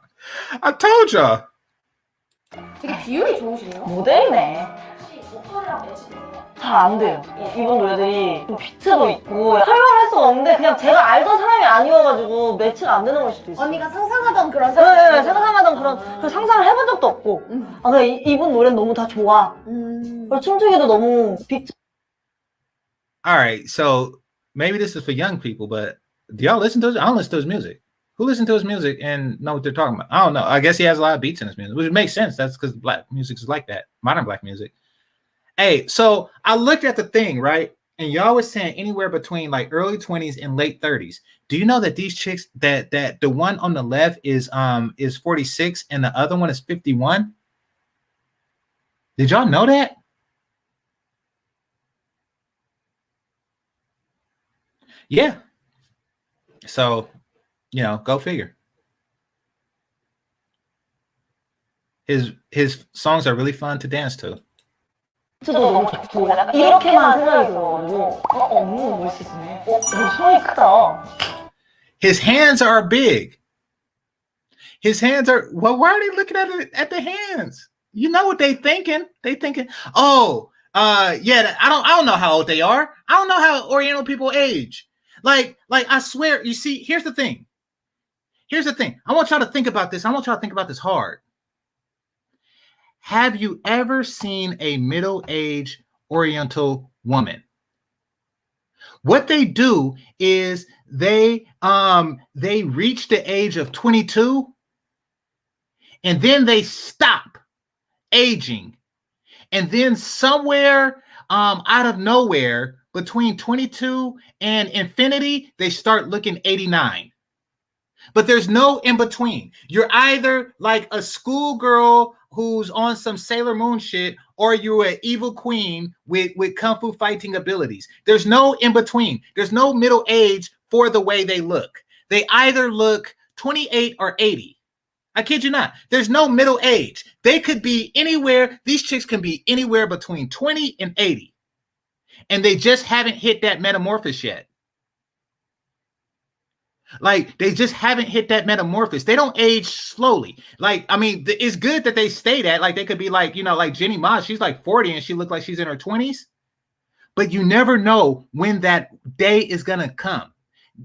되게 비율이 좋으시네요. 모델이네. 혹시 목소리랑 매치돼요? 잘 안 돼요. 이분 노래들이 좀 비트도 있고 설명할 수가 없는데 그냥 제가 알던 사람이 아니어가지고 매치가 안 되는 걸 수도 있어요. 언니가 상상하던 그런 네, 상상하던 그런 상상을 해본 적도 없고. 아, 근데 이분 노래는 너무 다 좋아. 그리고 춤추기도 너무 빅. All right, so maybe this is for young people, but do y'all listen to his? I don't listen to his music. Who listen to his music and know what they're talking about? I don't know. I guess he has a lot of beats in his music, which makes sense. That's because black music is like that, modern black music. Hey, so I looked at the thing, right? And y'all was saying anywhere between like early 20s and late 30s. Do you know that these chicks that the one on the left is 46 and the other one is 51? Did y'all know that? Yeah. So, you know, go figure. His songs are really fun to dance to. 너무 좋고 약간 이렇게만 생각이 들어가지고 너무 멋있으시네. 손이 크다. His hands are big. His hands are, well, why are they looking at the hands? You know what they thinking? They thinking, oh, yeah, I don't know how old they are. I don't know how Oriental people age. Like I swear, you see, here's the thing. I want y'all to think about this. I want y'all to think about this hard. Have you ever seen a middle-aged Oriental woman? What they do is they reach the age of 22 and then they stop aging. And then somewhere out of nowhere between 22 and infinity, they start looking 89. But there's no in between. You're either like a schoolgirl who's on some Sailor Moon shit, or you're an evil queen with kung fu fighting abilities. There's no in between. There's no middle age for the way they look. They either look 28 or 80. I kid you not. There's no middle age. They could be anywhere. These chicks can be anywhere between 20 and 80. And they just haven't hit that metamorphosis yet. Like, they just haven't hit that metamorphosis. They don't age slowly. Like, I mean, it's good that they stay that. Like, they could be like, you know, like Jenny Ma, she's like 40 and she looked like she's in her 20s. But you never know when that day is going to come.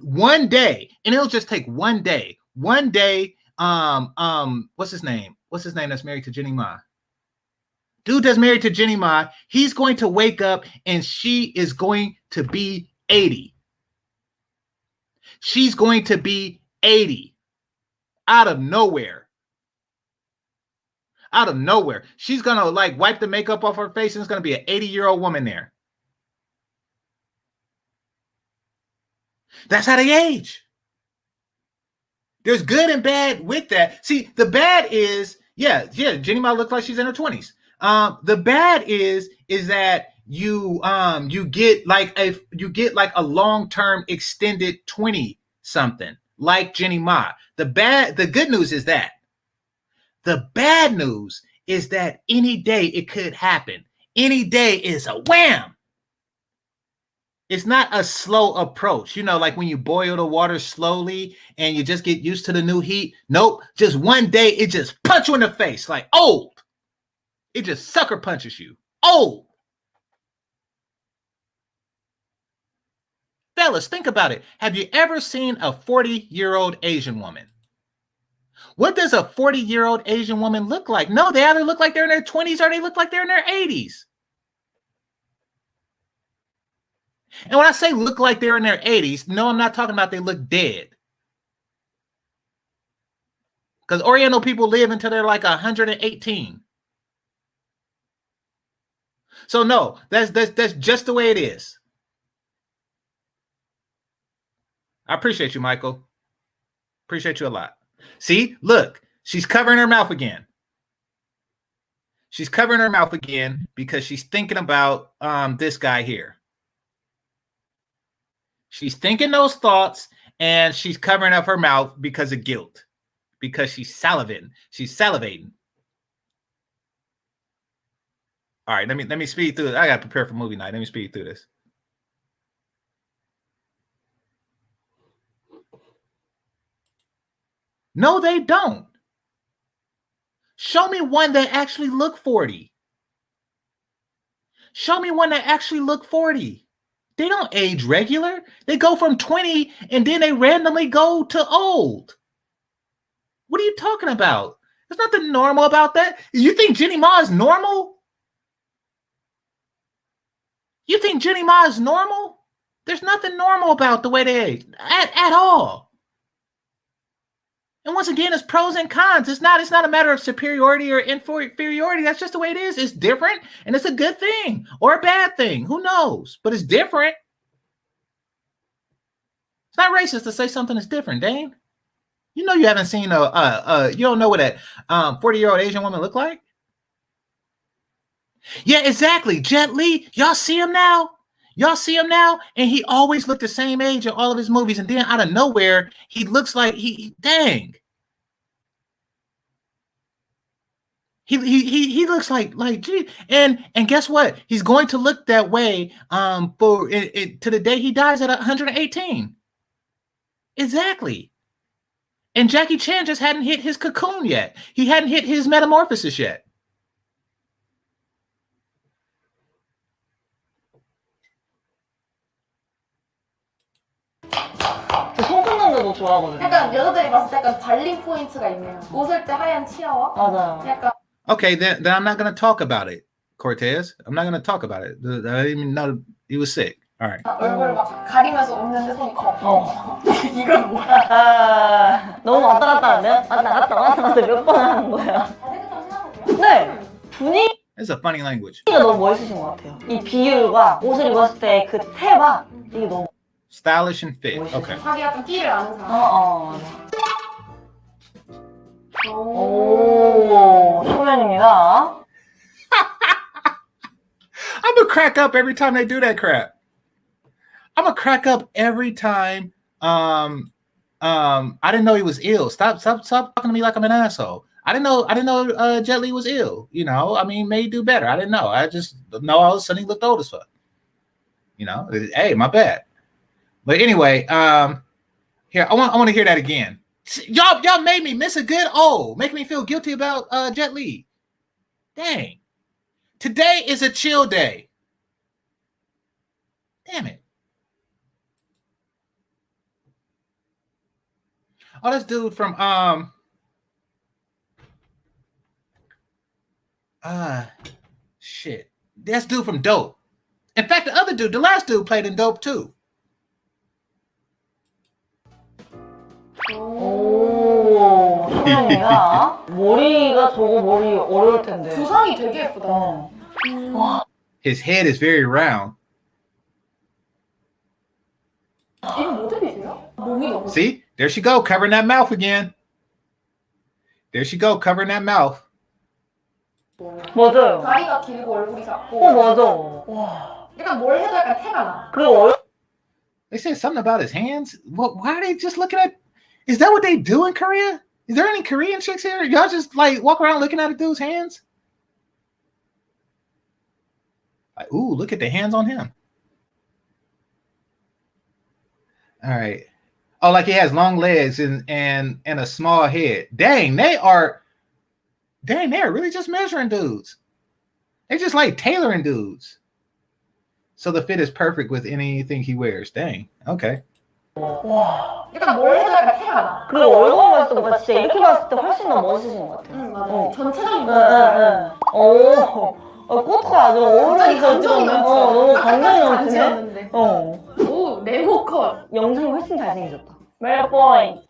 One day, and it'll just take one day. One day, what's his name? What's his name that's married to Jenny Ma? Dude that's married to Jenny Ma, he's going to wake up and she is going to be 80. She's going to be 80 out of nowhere. Out of nowhere. She's going to like wipe the makeup off her face and it's going to be an 80-year-old woman there. That's how they age. There's good and bad with that. See, the bad is, yeah, Jenny might look like she's in her 20s. The bad is that you get like a long-term extended 20 something like Jenny Ma. The good news is that. The bad news is that any day it could happen. Any day is a wham. It's not a slow approach. You know, like when you boil the water slowly and you just get used to the new heat. Nope. Just one day it just punch you in the face like old. It just sucker punches you. Old. Fellas, think about it. Have you ever seen a 40-year-old Asian woman? What does a 40-year-old Asian woman look like? No, they either look like they're in their 20s or they look like they're in their 80s. And when I say look like they're in their 80s, no, I'm not talking about they look dead. Because Oriental people live until they're like 118. So no, that's just the way it is. I appreciate you, Michael. Appreciate you a lot. See, look, she's covering her mouth again. She's covering her mouth again because she's thinking about this guy here. She's thinking those thoughts and she's covering up her mouth because of guilt, because she's salivating. She's salivating. All right, let me speed through it. I got to prepare for movie night. Let me speed through this. No, they don't. Show me one that actually look 40. Show me one that actually look 40. They don't age regular. They go from 20 and then they randomly go to old. What are you talking about? There's nothing normal about that. You think Jenny Ma is normal? You think Jenny Ma is normal? There's nothing normal about the way they age at all. And once again, it's pros and cons. It's not a matter of superiority or inferiority. That's just the way it is. It's different, and it's a good thing or a bad thing. Who knows? But it's different. It's not racist to say something is different, Dane. You know you haven't seen you don't know what a 40-year-old Asian woman look like? Yeah, exactly. Jet Li, y'all see him now? Y'all see him now? And he always looked the same age in all of his movies. And then out of nowhere, he looks like dang. He looks like gee. And guess what? He's going to look that way for to the day he dies at 118. Exactly. And Jackie Chan just hadn't hit his cocoon yet. He hadn't hit his metamorphosis yet. 성분남자도 좋아하거든요. 약간 여자들이 봤을 때 약간 발림 포인트가 있네요. 웃을 때 하얀 치아와. 맞아요. 약간. Okay, then I'm not going to talk about it, Cortez. I'm not going to talk about it. I didn't even know he was sick. All right. 얼굴을 막 가리면서 웃는데 손이 커. 이건 뭐야? 너무 왔다 갔다 하는데요? 왔다 갔다 몇 번 하는 거야. 네. 분위기가 It's a funny language. 너무 멋있으신 것 같아요. 이 비율과 옷을 입었을 때 그 태와 이게 너무 Stylish and fit. Okay. 자기 약간 끼를 아는 사람. 맞아. 오, 소면입니다. I'm gonna crack up every time they do that crap. I'm gonna crack up every time. I didn't know he was ill. Stop talking to me like I'm an asshole. I didn't know Jet Li was ill. You know, I mean, may do better. I didn't know. I just know all of a sudden he looked old as fuck. You know, hey, my bad. But anyway, here I want to hear that again. Y'all made me miss a good make me feel guilty about Jet Li. Dang. Today is a chill day. Damn it. Oh, this dude from shit. That's dude from Dope. In fact, the other dude, the last dude played in Dope too. 오, 소면이야. 머리가 저거 머리 어려울 텐데. 두상이 되게 예쁘다. 와. His head is very round. 이거 모델이세요? 몸이 너무. See, there she go, covering that mouth again. There she go, covering that mouth. 맞아요. 다리가 길고 얼굴이 작고. 맞아. 와. 약간 뭘 해도 약간 태가 나. 그리고 They said something about his hands. What? Why are they just looking at? Is that what they do in Korea? Is there any Korean chicks here? Y'all just like walk around looking at a dude's hands? Like, ooh, look at the hands on him. All right. Oh, like he has long legs and a small head. Dang, they are really just measuring dudes. They just like tailoring dudes. So the fit is perfect with anything he wears. Dang. Okay. 와. 약간 뭘 해도 약간 태가 나. 그리고 얼굴만 봤을 때보다 진짜 이렇게 봤을 때 훨씬 더 멋있으신 것 같아요. 응, 맞아. 전체적인 거. 꽃가 아주 어우러져서 너무 감정이 넘치네. 오, 네모 컷. 영상이 훨씬 잘생기셨다. 매력 포인트.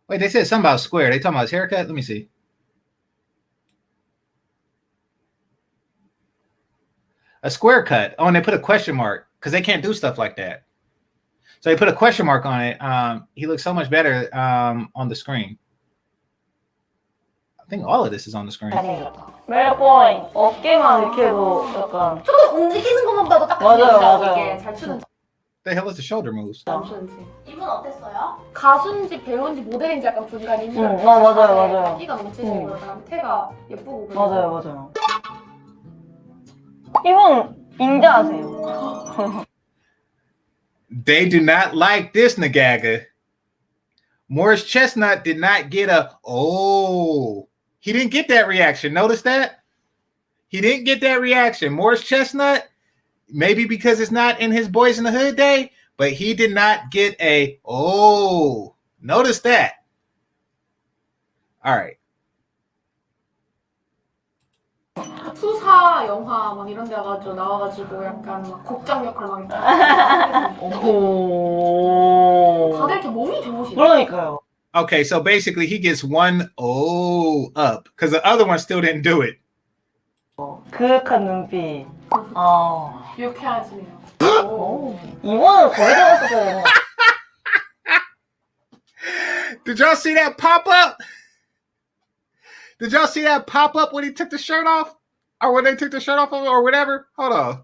Wait, they said something about square. They talking about his haircut? Let me see. A square cut. Oh, and they put a question mark because they can't do stuff like that. So they put a question mark on it. He looks so much better on the screen. I think all of this is on the screen. 매력 포인 어깨만 이렇게 해도 약간 조금 움직이는 것만 봐도 딱 맞아요, 감긴다, 맞아요. 이게 잘 추는 The hell is the shoulder moves? 남순지. 이분 어땠어요? 가수인지 배우인지 모델인지 약간 분간이 힘들어요. 맞아요. 끼가 넘치시고 그다음 태가 예쁘고 그래서. 맞아요. 이분 인자하세요. They do not like this Nagaga. Morris Chestnut did not get a, oh, he didn't get that reaction. Notice that? He didn't get that reaction. Morris Chestnut, maybe because it's not in his Boys in the Hood day, but he did not get a, oh, notice that. All right. 수사 영화 막 이런 데 가지고 나와가지고 약간 막 곡장 역할 막 이렇게 오. 다들 이렇게 몸이 좋으시네. 그러니까요. Okay, so basically he gets one oh up because the other one still didn't do it. 그윽한 눈빛. 아. 유쾌하시네요. 이번은 거의 들어갔었어야 되는 거 Did y'all see that pop up? Did y'all see that pop up when he took the shirt off? Or when they took the shirt off of him or whatever? Hold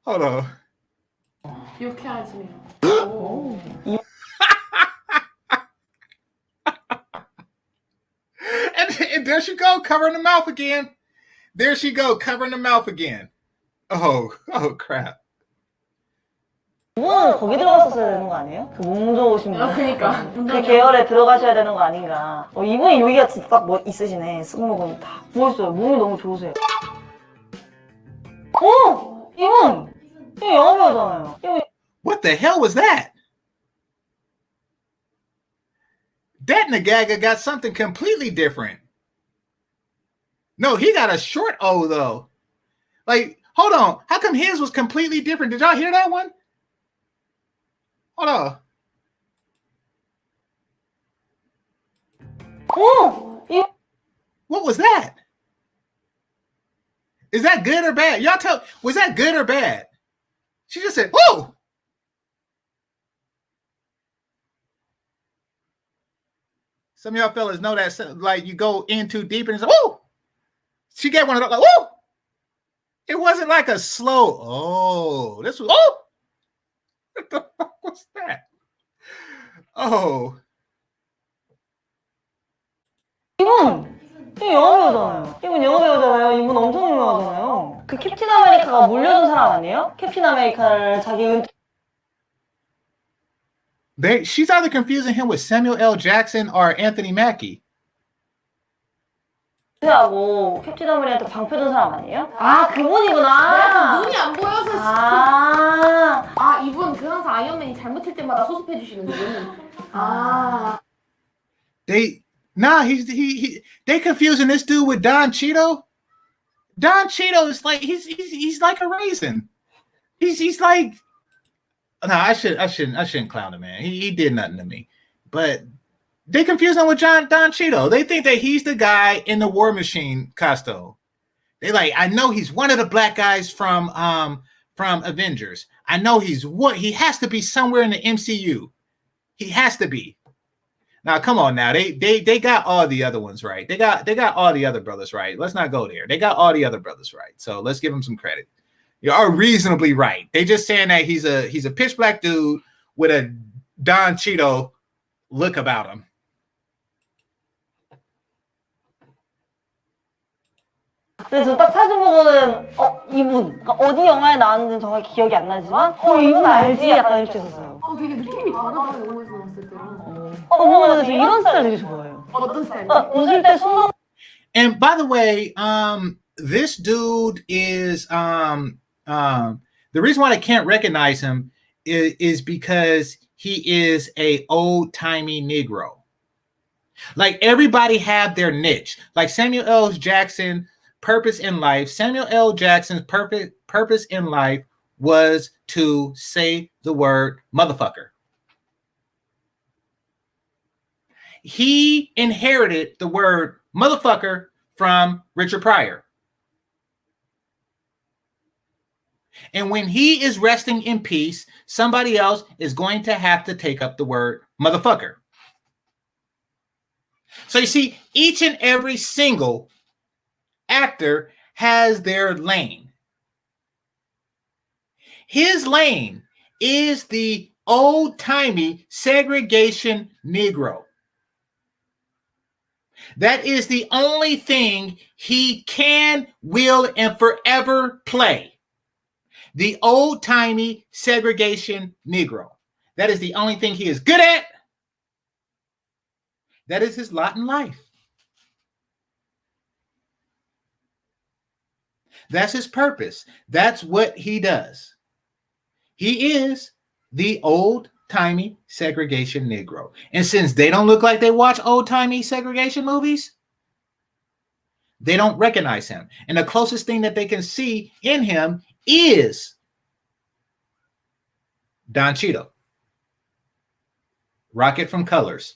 on. 유쾌하시네요. And there she go, covering the mouth again. There she go, covering the mouth again. Oh crap. 이번은 거기 들어갔었어야 되는 거 아니에요? 그 몸 좋으신 분. 그러니까. 그 계열에 들어가셔야 되는 거 아닌가. 이분이 여기가 진짜 딱 뭐 있으시네. 승모근 다 보였어요. 몸이 너무 좋으세요. 이분! 이거 영화 배우잖아요. What the hell was that? That Nagaga got something completely different. No, he got a short O though. Like, hold on. How come his was completely different? Did y'all hear that one? Hold on. What was that? Is that good or bad? Y'all tell, was that good or bad? She just said, "Oh." Some of y'all fellas know that, like, you go in too deep and it's like, "Oh." She gave one of those, like, "Oh." It wasn't like a slow, "Oh." This was, "Oh." What the fuck was that? Oh. 이분 영화 배우잖아요. 이분 엄청 유명하잖아요. 그 캡틴 아메리카가 물려준 사람 아니에요? 캡틴 아메리카를 자기 She's either confusing him with Samuel L. Jackson or Anthony Mackie. 하고 캡틴 아메리카한테 방패 준 사람 아니에요? 아, 그분이구나. 눈이 안 보여서. 이분 그 항상 아이언맨이 잘못할 때마다 소습해 주시는 분. They confusing this dude with Don Cheeto. Don Cheeto is like he's like a raisin. He's like, no, I shouldn't clown him, man. He did nothing to me. But they confuse him with Don Cheeto. They think that he's the guy in the War Machine costume. They like, I know he's one of the black guys from Avengers. I know he has to be somewhere in the MCU. He has to be. Now, come on now. They got all the other ones right. They got all the other brothers right. Let's not go there. They got all the other brothers right. So let's give them some credit. You are reasonably right. They just saying that he's a pitch black dude with a Don Cheeto look about him. 그래서 딱 사진 보고는 이분 어디 영화에 나왔는지 정말 기억이 안 나지만 이분 알지? 약간 이렇게 했었어요. 되게 느낌이 다르다 영화에서 봤을 때랑. 저 이런 스타일 되게 좋아해요. 어떤 스타일? 웃을 때 숨. And by the way, this dude is the reason why I can't recognize him is because he is a old-timey Negro. Like, everybody had their niche. Like Samuel L. Jackson, purpose in life. Samuel L. Jackson's purpose in life was to say the word motherfucker. he inherited the word motherfucker from Richard Pryor. And when he is resting in peace, somebody else is going to have to take up the word motherfucker. So you see, each and every single actor has their lane. His lane is the old-timey segregation Negro. That is the only thing he can, will, and forever play. The old-timey segregation Negro. That is the only thing he is good at. That is his lot in life. That's his purpose. That's what he does. He is the old-timey segregation Negro. And since they don't look like they watch old-timey segregation movies, they don't recognize him. And the closest thing that they can see in him is Don Cheadle. Rocket from Colors.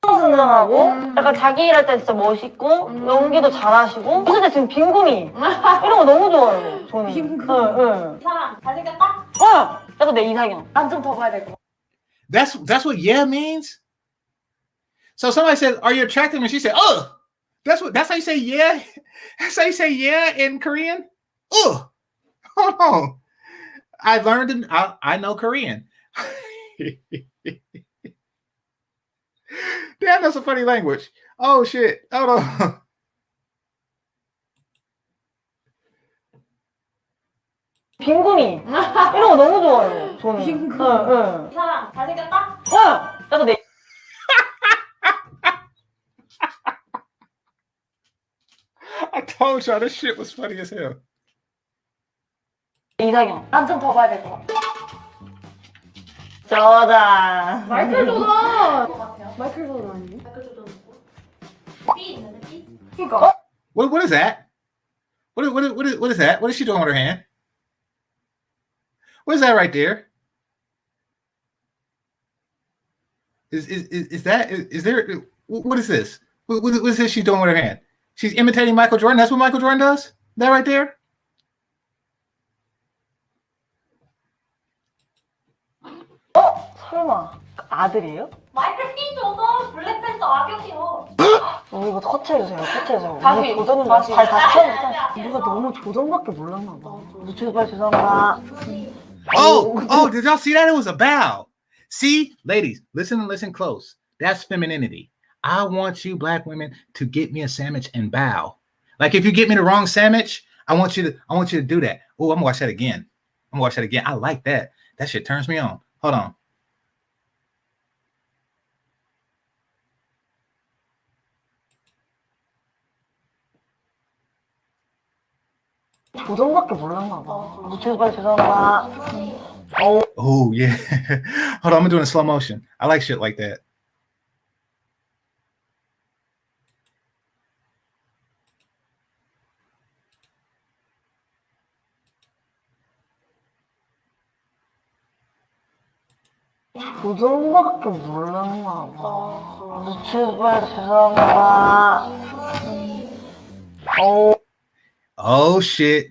승승하고 약간 자기 일할 때 진짜 멋있고 연기도 잘하시고 진짜 지금 빈구미 이런 거 너무 좋아요 저는. 빈구미. 응. 이 사람 잘생겼다? 약간 내 이상형. 난 좀 더 봐야 될 것 같아. That's what yeah means. So somebody said, "Are you attractive?" And she said, "Ugh." That's how you say yeah. That's how you say yeah in Korean. Ugh. Hold on. I learned and I know Korean. Damn, that's a funny language. Oh shit. Hold on. 빈구미 이런 거 너무 좋아요 저는. 빈구미. 응. 이 사람 잘생겼다? 약간 내 I told y'all this shit was funny as hell. 이상형. 난 좀 더 봐야 될 것 같아. 저다. 마이클 조던! 것 같아요. 마이클 조던 아니에요? 마이클 조던 있고. 삐 있는데 삐? 그니까. What is that? What is that? What is she doing with her hand? What is that right there? Is there what is this? What is this she's doing with her hand? She's imitating Michael Jordan. That's what Michael Jordan does? That right there? 설마 아들이에요? 마이클 삐 조던 블랙팬서 악역이요. 이거 터치해주세요. 터치해주세요. 다시, 조던은 다시. 발 다시 아니, 아니, 펴주자. 아니. 누가 너무 조던밖에 몰랐나 봐. 제발 죄송합니다. Oh, did y'all see that? It was a bow. See, ladies, listen and listen close. That's femininity. I want you black women to get me a sandwich and bow. Like if you get me the wrong sandwich, I want you to do that. Oh, I'm gonna watch that again. I like that. That shit turns me on. Hold on. 조던밖에 몰랐나 봐. 제발 죄송합니다. Oh yeah. Hold on, I'm doing a slow motion. I like shit like that. 조던밖에 몰랐나 봐. 제발 죄송합니다. Oh shit.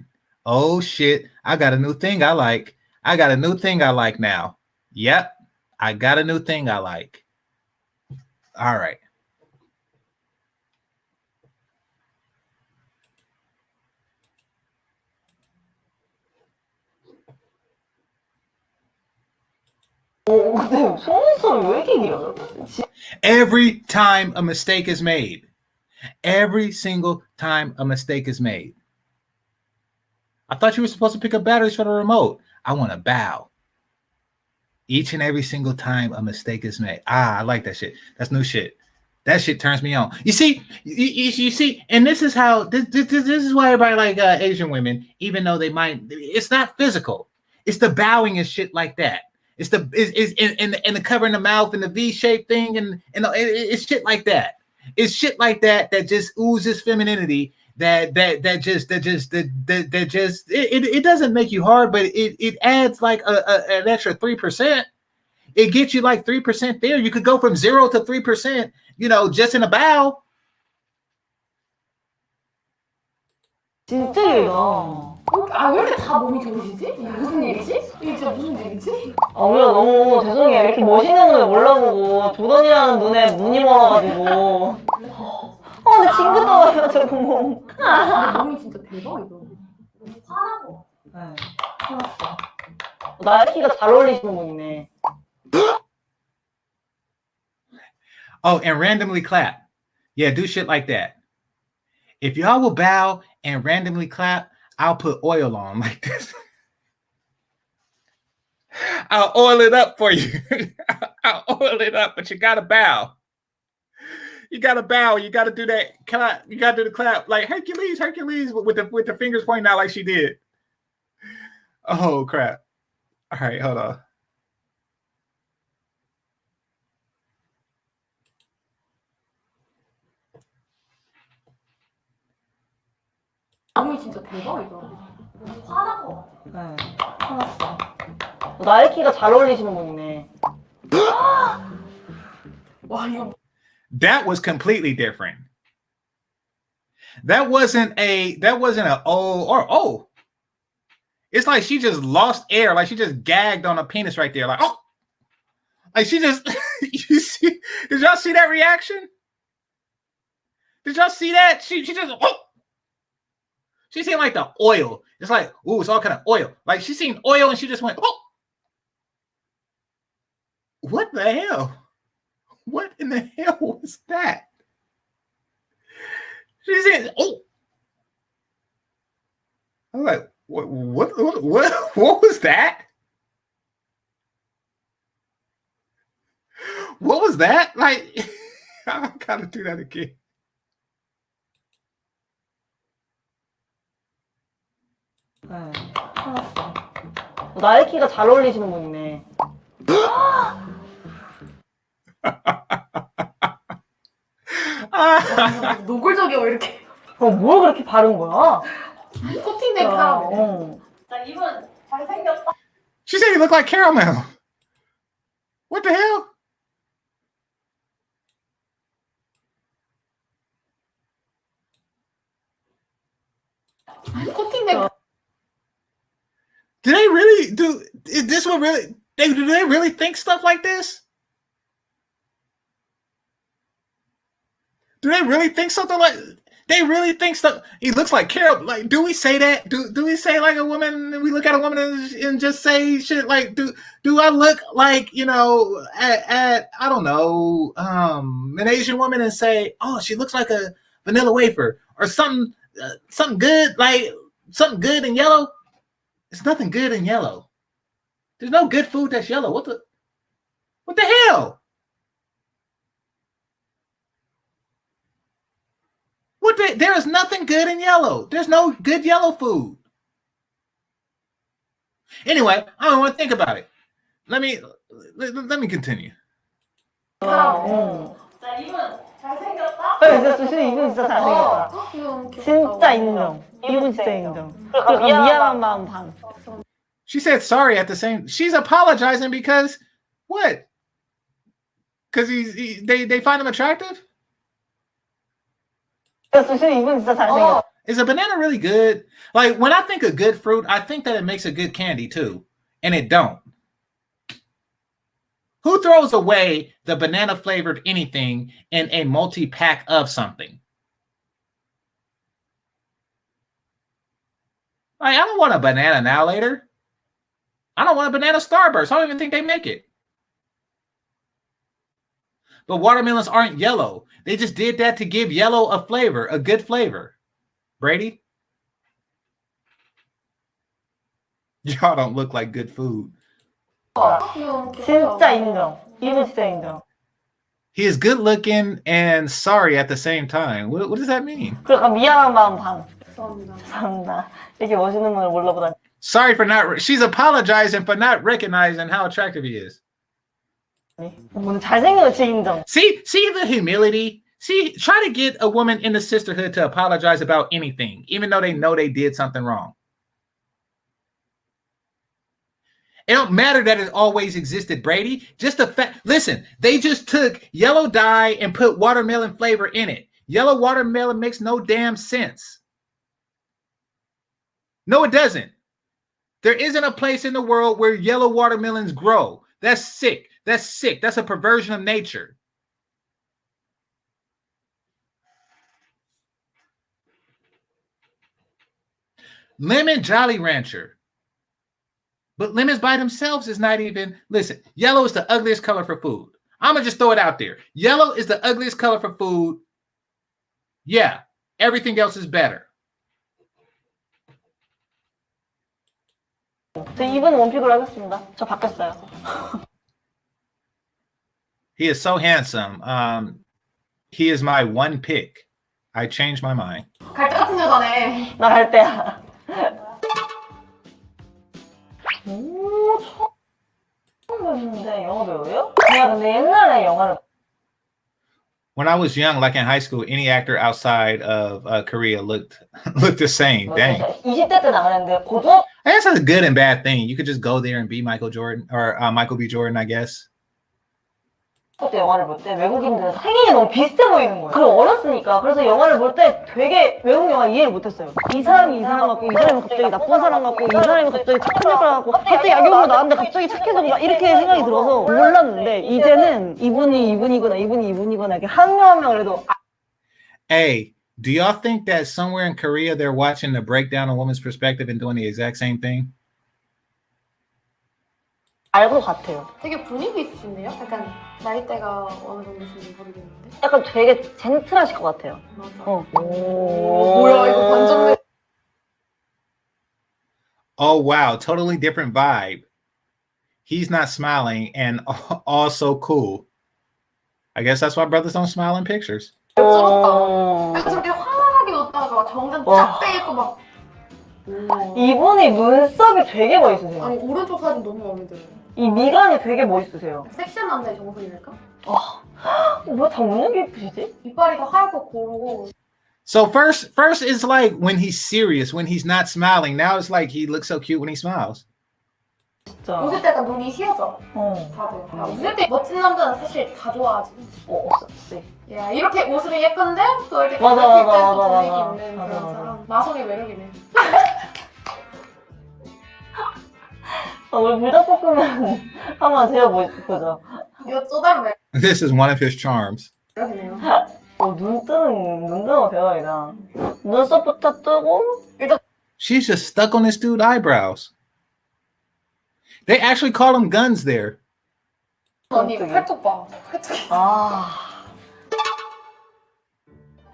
I got a new thing I like. Now. Yep. I got a new thing I like. All right. 근데 속눈썹이 왜 이렇게 길어요? Every time a mistake is made. Every single time a mistake is made. I thought you were supposed to pick up batteries for the remote. I want to bow. Each and every single time a mistake is made. I like that shit. That's new shit. That shit turns me on. You see, you see, and this is how this is why everybody like Asian women, even though they might. It's not physical. It's the bowing and shit like that. It's the and the covering the mouth and the V-shaped thing and it's shit like that. It's shit like that that just oozes femininity it doesn't make you hard, but it adds like an extra 3%. It gets you like 3% there. You could go from 0 to 3%, just in a bow. 진짜 길다. 왜 이렇게 다 몸이 좋으시지? 이게 무슨 일이지? 이게 진짜 무슨 일이지? 우리가 너무 죄송해요. 이렇게 멋있는 눈을 몰라보고 조던이라는 눈에 눈이 멀어가지고. 근데 징그러워요, 저거 몸. 근데 몸이 진짜 대박이다. 너무 화나고. 네, 화났어. 나이키가 잘 어울리시는 분이네. Oh, and randomly clap. Yeah, do shit like that. If y'all will bow and randomly clap, I'll put oil on like this. I'll oil it up for you. I'll oil it up, but you gotta bow. You gotta bow. You gotta do that clap. You gotta do the clap like Hercules with the fingers pointing out like she did. Oh crap! All right, hold on. 몸이 진짜 대박이다. 너무 화나고. 네, 화났어. 나이키가 잘 어울리시는 분이네. 와 이거. That was completely different. That wasn't a oh or oh. It's like she just lost air, like she just gagged on a penis right there, like oh, like she just. You see? Did y'all see that reaction? Did y'all see that? She just oh. She seen like the oil. It's like ooh, it's all kind of oil. Like she seen oil and she just went oh. What the hell? What in the hell was that? She said, "Oh." I was like, what was that? What was that? Like, I gotta do that again. 네, 화났어. 나이키가 잘 어울리시는 분이네. 노골적이야 왜 이렇게. 뭘 그렇게 바른 거야? 코팅된 사람이네. 나 이분 잘생겼다. She said he looked like caramel. What the hell? 코팅된. Do they really do? Is this what really? Do they really think stuff like this? Do they really think something like? They really think stuff. He looks like Carol. Like, do we say that? Do we say like a woman? We look at a woman and just say shit like, do I look like at I don't know an Asian woman and say, oh, she looks like a vanilla wafer or something good, like something good in yellow. There's nothing good in yellow. There's no good food that's yellow. What the hell? There is nothing good in yellow. There's no good yellow food. Anyway, I don't want to think about it. Let me continue. 나 이분 잘생겼다. 진짜 이분 진짜 잘생겼다. 진짜 인정. 이분 진짜 인정. 그리고 미안한 마음 반. She said sorry at the same. She's apologizing because what? Because they find him attractive. 이분 진짜 잘생겼다. Is a banana really good? Like when I think of good fruit, I think that it makes a good candy too, and it don't. Who throws away the banana flavored anything in a multi-pack of something? Like, I don't want a banana now later. I don't want a banana Starburst. I don't even think they make it. But watermelons aren't yellow. They just did that to give yellow a flavor, a good flavor. Brady? Y'all don't look like good food. 진짜 인정. 이분 진짜 인정. He is good looking and sorry at the same time. What does that mean? 그러니까 미안한 마음 반. 죄송합니다. 죄송합니다. 이렇게 멋있는 분을 몰라보다니. Sorry for not. She's apologizing for not recognizing how attractive he is. 오늘 잘생긴 거 진짜 인정. See the humility. See, try to get a woman in the sisterhood to apologize about anything, even though they know they did something wrong. It don't matter that it always existed, Brady. Just the fact, listen, they just took yellow dye and put watermelon flavor in it. Yellow watermelon makes no damn sense. No, it doesn't. There isn't a place in the world where yellow watermelons grow. That's sick. That's sick. That's a perversion of nature. Lemon Jolly Rancher. But lemons by themselves is not even, listen, yellow is the ugliest color for food. I'm going to just throw it out there. Yellow is the ugliest color for food. Yeah, everything else is better. 저 2번 원픽으로 하겠습니다. 저 바뀌었어요. He is so handsome. He is my one pick. I changed my mind. 갈대 같은 여자네. 나 갈 때야. 오, 처음 봤는데 영화 배우예요? 제가 근데 옛날에 영화를 When I was young, like in high school, any actor outside of Korea looked the same. Dang. 20대 때 나가는데 고등 I guess that's a good and bad thing. You could just go there and be Michael Jordan or Michael B. Jordan, I guess. 때 영화를 볼 때 외국인들 생긴게 너무 비슷해 보이는 거예요. 그리고 어렸으니까. 그래서 영화를 볼 때 되게 외국 영화 이해를 못했어요. 이 사람이 이 사람 같고 이 사람이 갑자기 나쁜 사람 같고 이 사람이 갑자기 착한 역할 같고 갑자기 악역으로 나왔는데 갑자기 착해지고 막 이렇게 생각이 들어서 몰랐는데 이제는 이분이 이분이거나 이분이 이분이거나 이렇게 한 명 한 명 그래도 Hey, do y'all think that somewhere in Korea they're watching the breakdown a woman's perspective and doing the exact same thing? 알 것 같아요. 되게 분위기 있으신데요? 약간 나이대가 어느 정도신지 모르겠는데. 약간 되게 젠틀하실 것 같아요. 맞아. 오, 뭐야 이거 완전 Oh, wow. Totally different vibe. He's not smiling and also cool. I guess that's why brothers don't smile in pictures. 쩔었다. 약간 저렇게 환하게 웃다가 정장 쫙 빼고 막. 이분이 눈썹이 되게 멋있으세요. 아니 오른쪽 사진 너무 마음에 들어요. 이 미간이 되게 멋있으세요. 섹시한 남자의 정석이랄까? 뭐 다 웃는 게 예쁘시지? 이빨이 다 하얗고 고르고. So first it's like when he's serious, when he's not smiling. Now it's like he looks so cute when he smiles. 진짜. 웃을 때 약간 눈이 휘어져. 다들. 웃을 때 멋진 남자는 사실 다 좋아하지. 없었지. 야 이렇게 웃으면 예쁜데 또 이렇게 맞아, 가볍게 맞아, 또 맞아, 분위기 맞아. 있는 맞아, 그런 맞아. 사람. 마성의 매력이네. 우리 불닭볶음면 한번 드셔보죠. 이거 또 다른 This is one of his charms. 매력이네요. 눈 뜨는 대박이다. 눈썹부터 뜨고 She's just stuck on this dude's eyebrows. They actually call him guns there. 언니 팔뚝 봐. 팔뚝이.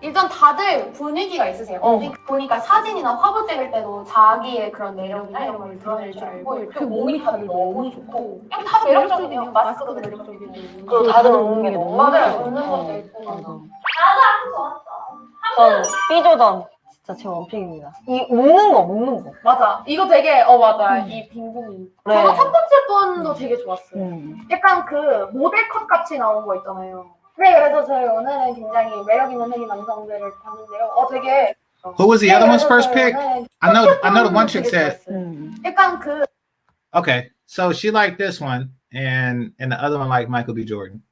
일단 다들 분위기가 있으세요. 보니까 사진이나 화보 찍을 때도 자기의 그런 매력이나 이런 걸 드러낼 줄 알고 그 몸이 다들 너무 좋고 그냥 다 매력적이네요. 마스크도 매력적이고 그리고 다들 웃는 게 너무 맞아요. 좋아요. 웃는 것도 있고 전 B조던 진짜 제 원픽입니다. 이 웃는 거. 맞아. 이거 되게 맞아. 이 빙봉이 그래. 제가 첫 번째 분도 되게 좋았어요. 약간 그 모델 컷 같이 나온 거 있잖아요. 네, 그래서 저희 오늘은 굉장히 매력 있는 흔히 남성들을 봤는데요. 되게 Who was the other one's first pick? I know the one chick said. 약간 그 Okay, so she liked this one, and the other one liked Michael B. Jordan.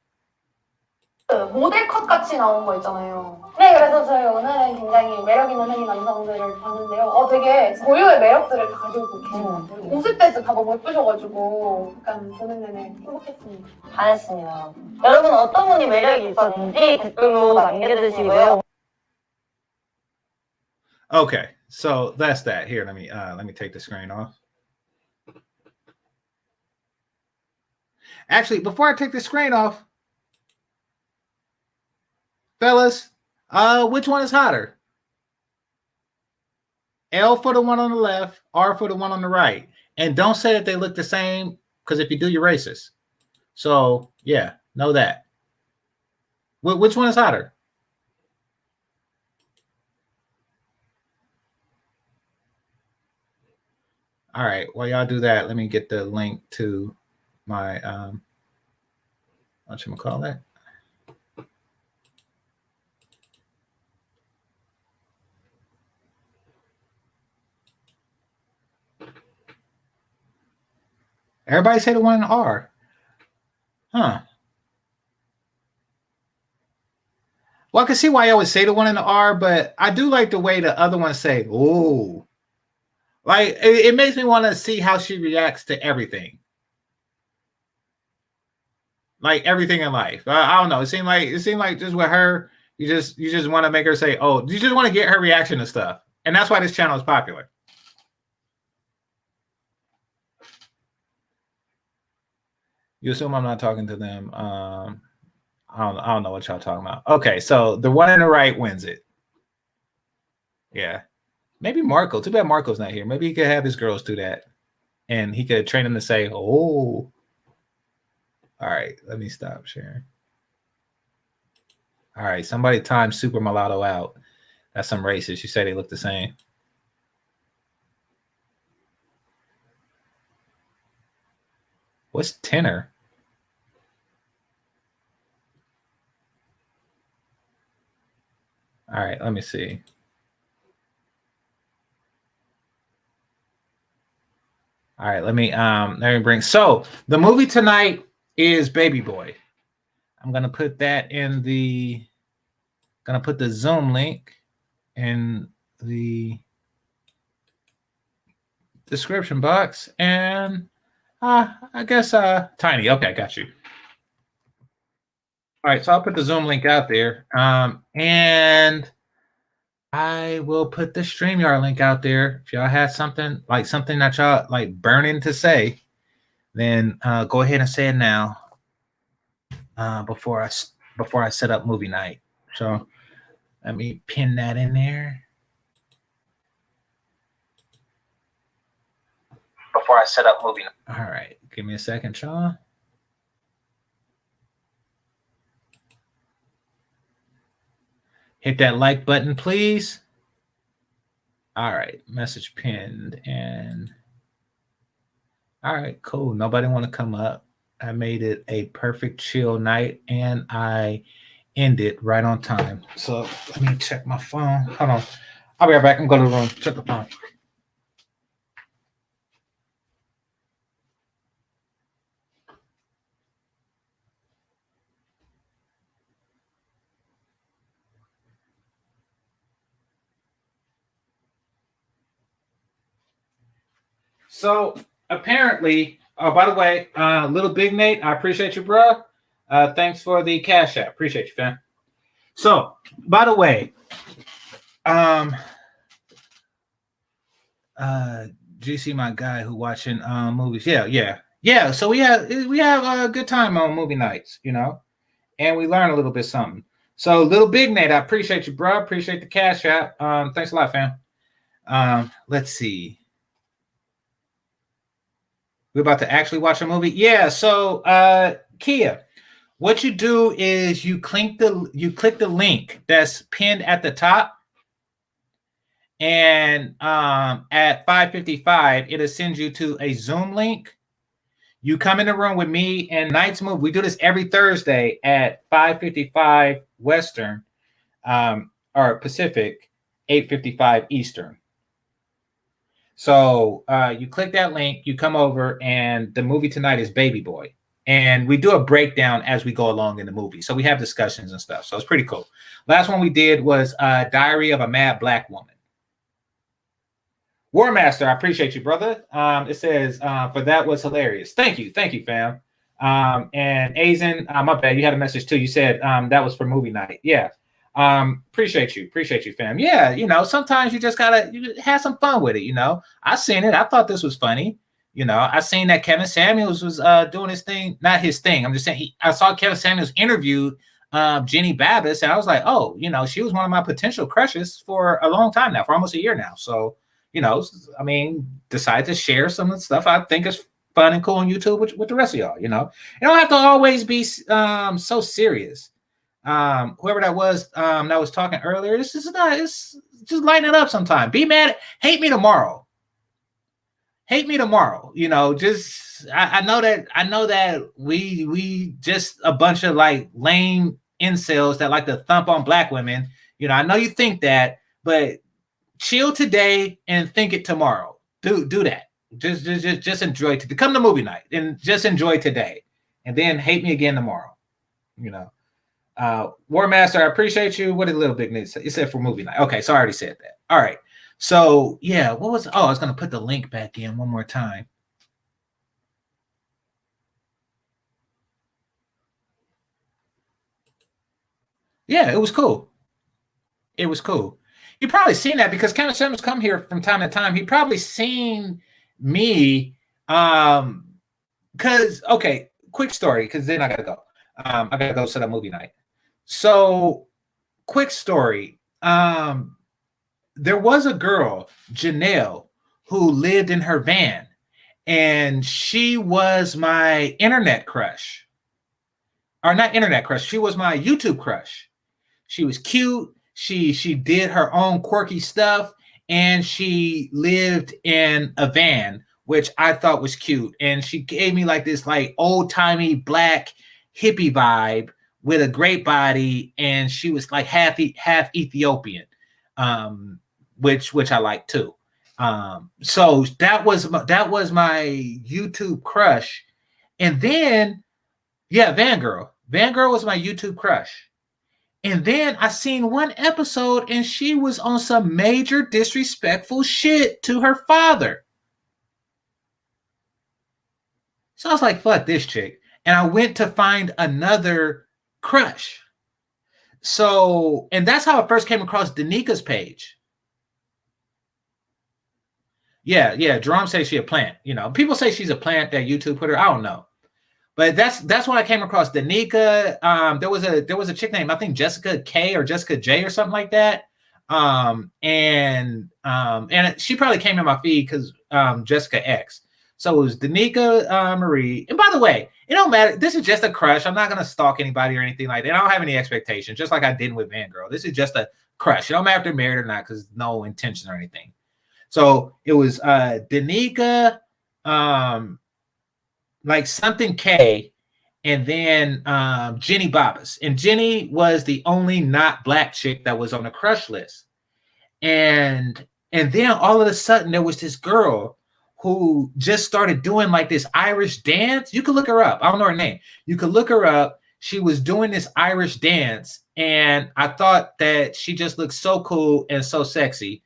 모델 컷 같이 나온 거 있잖아요. 네, 그래서 저희 오늘은 굉장히 매력 있는 흔히 남성들을 봤는데요. 되게 고유의 매력들을 다 가지고 계신 것 같아요. 웃을 때도 다 너무 예쁘셔가지고 약간 보는 내내 행복했습니다. 반했습니다. 여러분 어떤 분이 매력이 있었는지 댓글로 남겨주시고요. Okay, so that's that. Here, let me take the screen off. Actually, before I take the screen off, fellas, which one is hotter? L for the one on the left, R for the one on the right. And don't say that they look the same, because if you do, you're racist. So, yeah, know that. Which one is hotter? All right, while y'all do that, let me get the link to my, what you call that? Everybody say the one in R. Huh. Well, I can see why I always say the one in the R, but I do like the way the other ones say, "Ooh." Like it makes me want to see how she reacts to everything. Like everything in life. I don't know. It seemed like just with her, you just want to make her say, "Oh," you just want to get her reaction to stuff. And that's why this channel is popular. You assume I'm not talking to them. I don't know what y'all talking about. Okay, so the one on the right wins it. Yeah. Maybe Marco. Too bad Marco's not here. Maybe he could have his girls do that. And he could train them to say, "Oh." All right, let me stop sharing. All right, somebody time Super Mulatto out. That's some racist. You say they look the same. What's tenor? All right, let me see. All right, let me bring. So the movie tonight is Baby Boy. I'm gonna put that in the. Gonna put the Zoom link in the description box, and I guess Tiny. Okay, got you. All right, so I'll put the Zoom link out there, and I will put the StreamYard link out there. If y'all have something that y'all like burning to say, then go ahead and say it now. Before I set up movie night. So let me pin that in there. Before I set up movie night. All right, give me a second, Sean. Hit that like button, please. All right, message pinned. And all right, cool. Nobody want to come up. I made it a perfect chill night, and I ended right on time. So let me check my phone. Hold on. I'll be right back. I'm going to the room. Check the phone. So apparently, oh, by the way, Little Big Nate, I appreciate you, bro. Thanks for the cash app. Appreciate you, fam. So, by the way, GC, my guy who watching movies. Yeah. So we have a good time on movie nights, and we learn a little bit something. So, Little Big Nate, I appreciate you, bro. Appreciate the cash app. Thanks a lot, fam. Let's see. We're about to actually watch a movie. Yeah. So, Kia, what you do is you click the link that's pinned at the top, and at 5:55, it'll send you to a Zoom link. You come in the room with me and Night's Move. We do this every Thursday at 5:55 Western, or Pacific, 8:55 Eastern. So you click that link, you come over, and the movie tonight is Baby Boy. And we do a breakdown as we go along in the movie. So we have discussions and stuff. So it's pretty cool. Last one we did was Diary of a Mad Black Woman. War Master, I appreciate you, brother. It says, for that was hilarious. Thank you, fam. And Azen, my bad, you had a message too. You said that was for movie night. Yeah. Appreciate you, fam. Yeah, sometimes you just gotta have some fun with it. I seen it. I thought this was funny. I seen that Kevin Samuels was doing his thing, not his thing. I'm just saying I saw Kevin Samuels interviewed Jenny Babbis, and I was like, oh, she was one of my potential crushes for a long time now, for almost a year now. So, decide to share some of the stuff I think is fun and cool on YouTube with the rest of y'all. You don't have to always be so serious. Whoever that was talking earlier, it's just lighten it up sometime. Be mad, hate me tomorrow. I know that we just a bunch of like lame incels that like to thump on black women. I know you think that, but chill today and think it tomorrow. Do that. Just enjoy to come to movie night and just enjoy today, and then hate me again tomorrow. You know, War Master, I appreciate you. What did Little Big News say? You said for movie night. Okay, so I already said that. All right. So yeah, what was? Oh, I was gonna put the link back in one more time. Yeah, it was cool. It was cool. You probably seen that because Kevin Simmons come here from time to time. He probably seen me. Because okay, quick story. Because then I gotta go. I gotta go set up movie night. So, quick story. There was a girl, Janelle, who lived in her van, and she was my internet crush, or not internet crush. She was my YouTube crush. She was cute. She did her own quirky stuff, and she lived in a van, which I thought was cute. And she gave me like this like old timey black hippie vibe with a great body, and she was like half Ethiopian, which I like too. So that was my YouTube crush, and then yeah, Van Girl was my YouTube crush. And then I seen one episode and she was on some major disrespectful shit to her father. So I was like, fuck this chick. And I went to find another crush. So, and that's how I first came across Danika's page. Yeah, Jerome says she a plant. You know, people say she's a plant that YouTube put her. I don't know. But that's when I came across Danica. There was a chick named, I think, Jessica K or Jessica J or something like that. And she probably came in my feed because Jessica X. So it was Danica Marie. And by the way, it don't matter. This is just a crush. I'm not gonna stalk anybody or anything like that. I don't have any expectations, just like I did with Van Girl. This is just a crush. You don't matter if they're married or not, because no intention or anything. So it was Danica. Like something K, and then Jenny Babas. And Jenny was the only not black chick that was on the crush list. And then all of a sudden there was this girl who just started doing like this Irish dance. You could look her up. I don't know her name. You could look her up. She was doing this Irish dance, and I thought that she just looked so cool and so sexy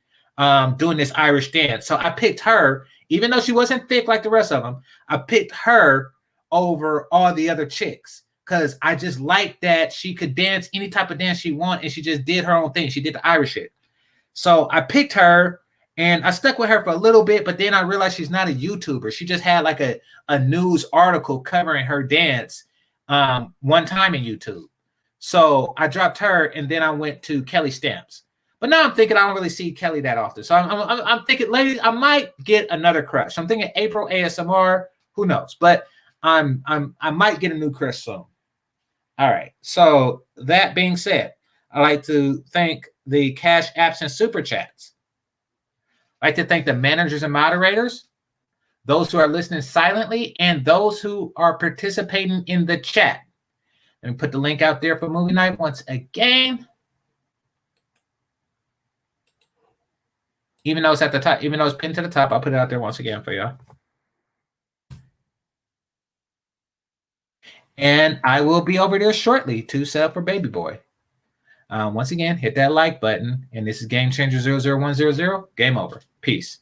doing this Irish dance. So I picked her. Even though she wasn't thick like the rest of them, I picked her over all the other chicks because I just liked that she could dance any type of dance she wanted, and she just did her own thing. She did the Irish shit. So I picked her, and I stuck with her for a little bit, but then I realized she's not a YouTuber. She just had like a news article covering her dance one time in YouTube. So I dropped her, and then I went to Kelly Stamps. But now I'm thinking I don't really see Kelly that often. So I'm thinking, ladies, I might get another crush. I'm thinking April ASMR. Who knows? But I might get a new crush soon. All right. So that being said, I'd like to thank the Cash Apps and Super Chats. I'd like to thank the managers and moderators, those who are listening silently, and those who are participating in the chat. Let me put the link out there for movie night once again. Even though it's at the top, even though it's pinned to the top, I'll put it out there once again for y'all. And I will be over there shortly to set up for Baby Boy. Once again, hit that like button. And this is GameChanger00100. Game over. Peace.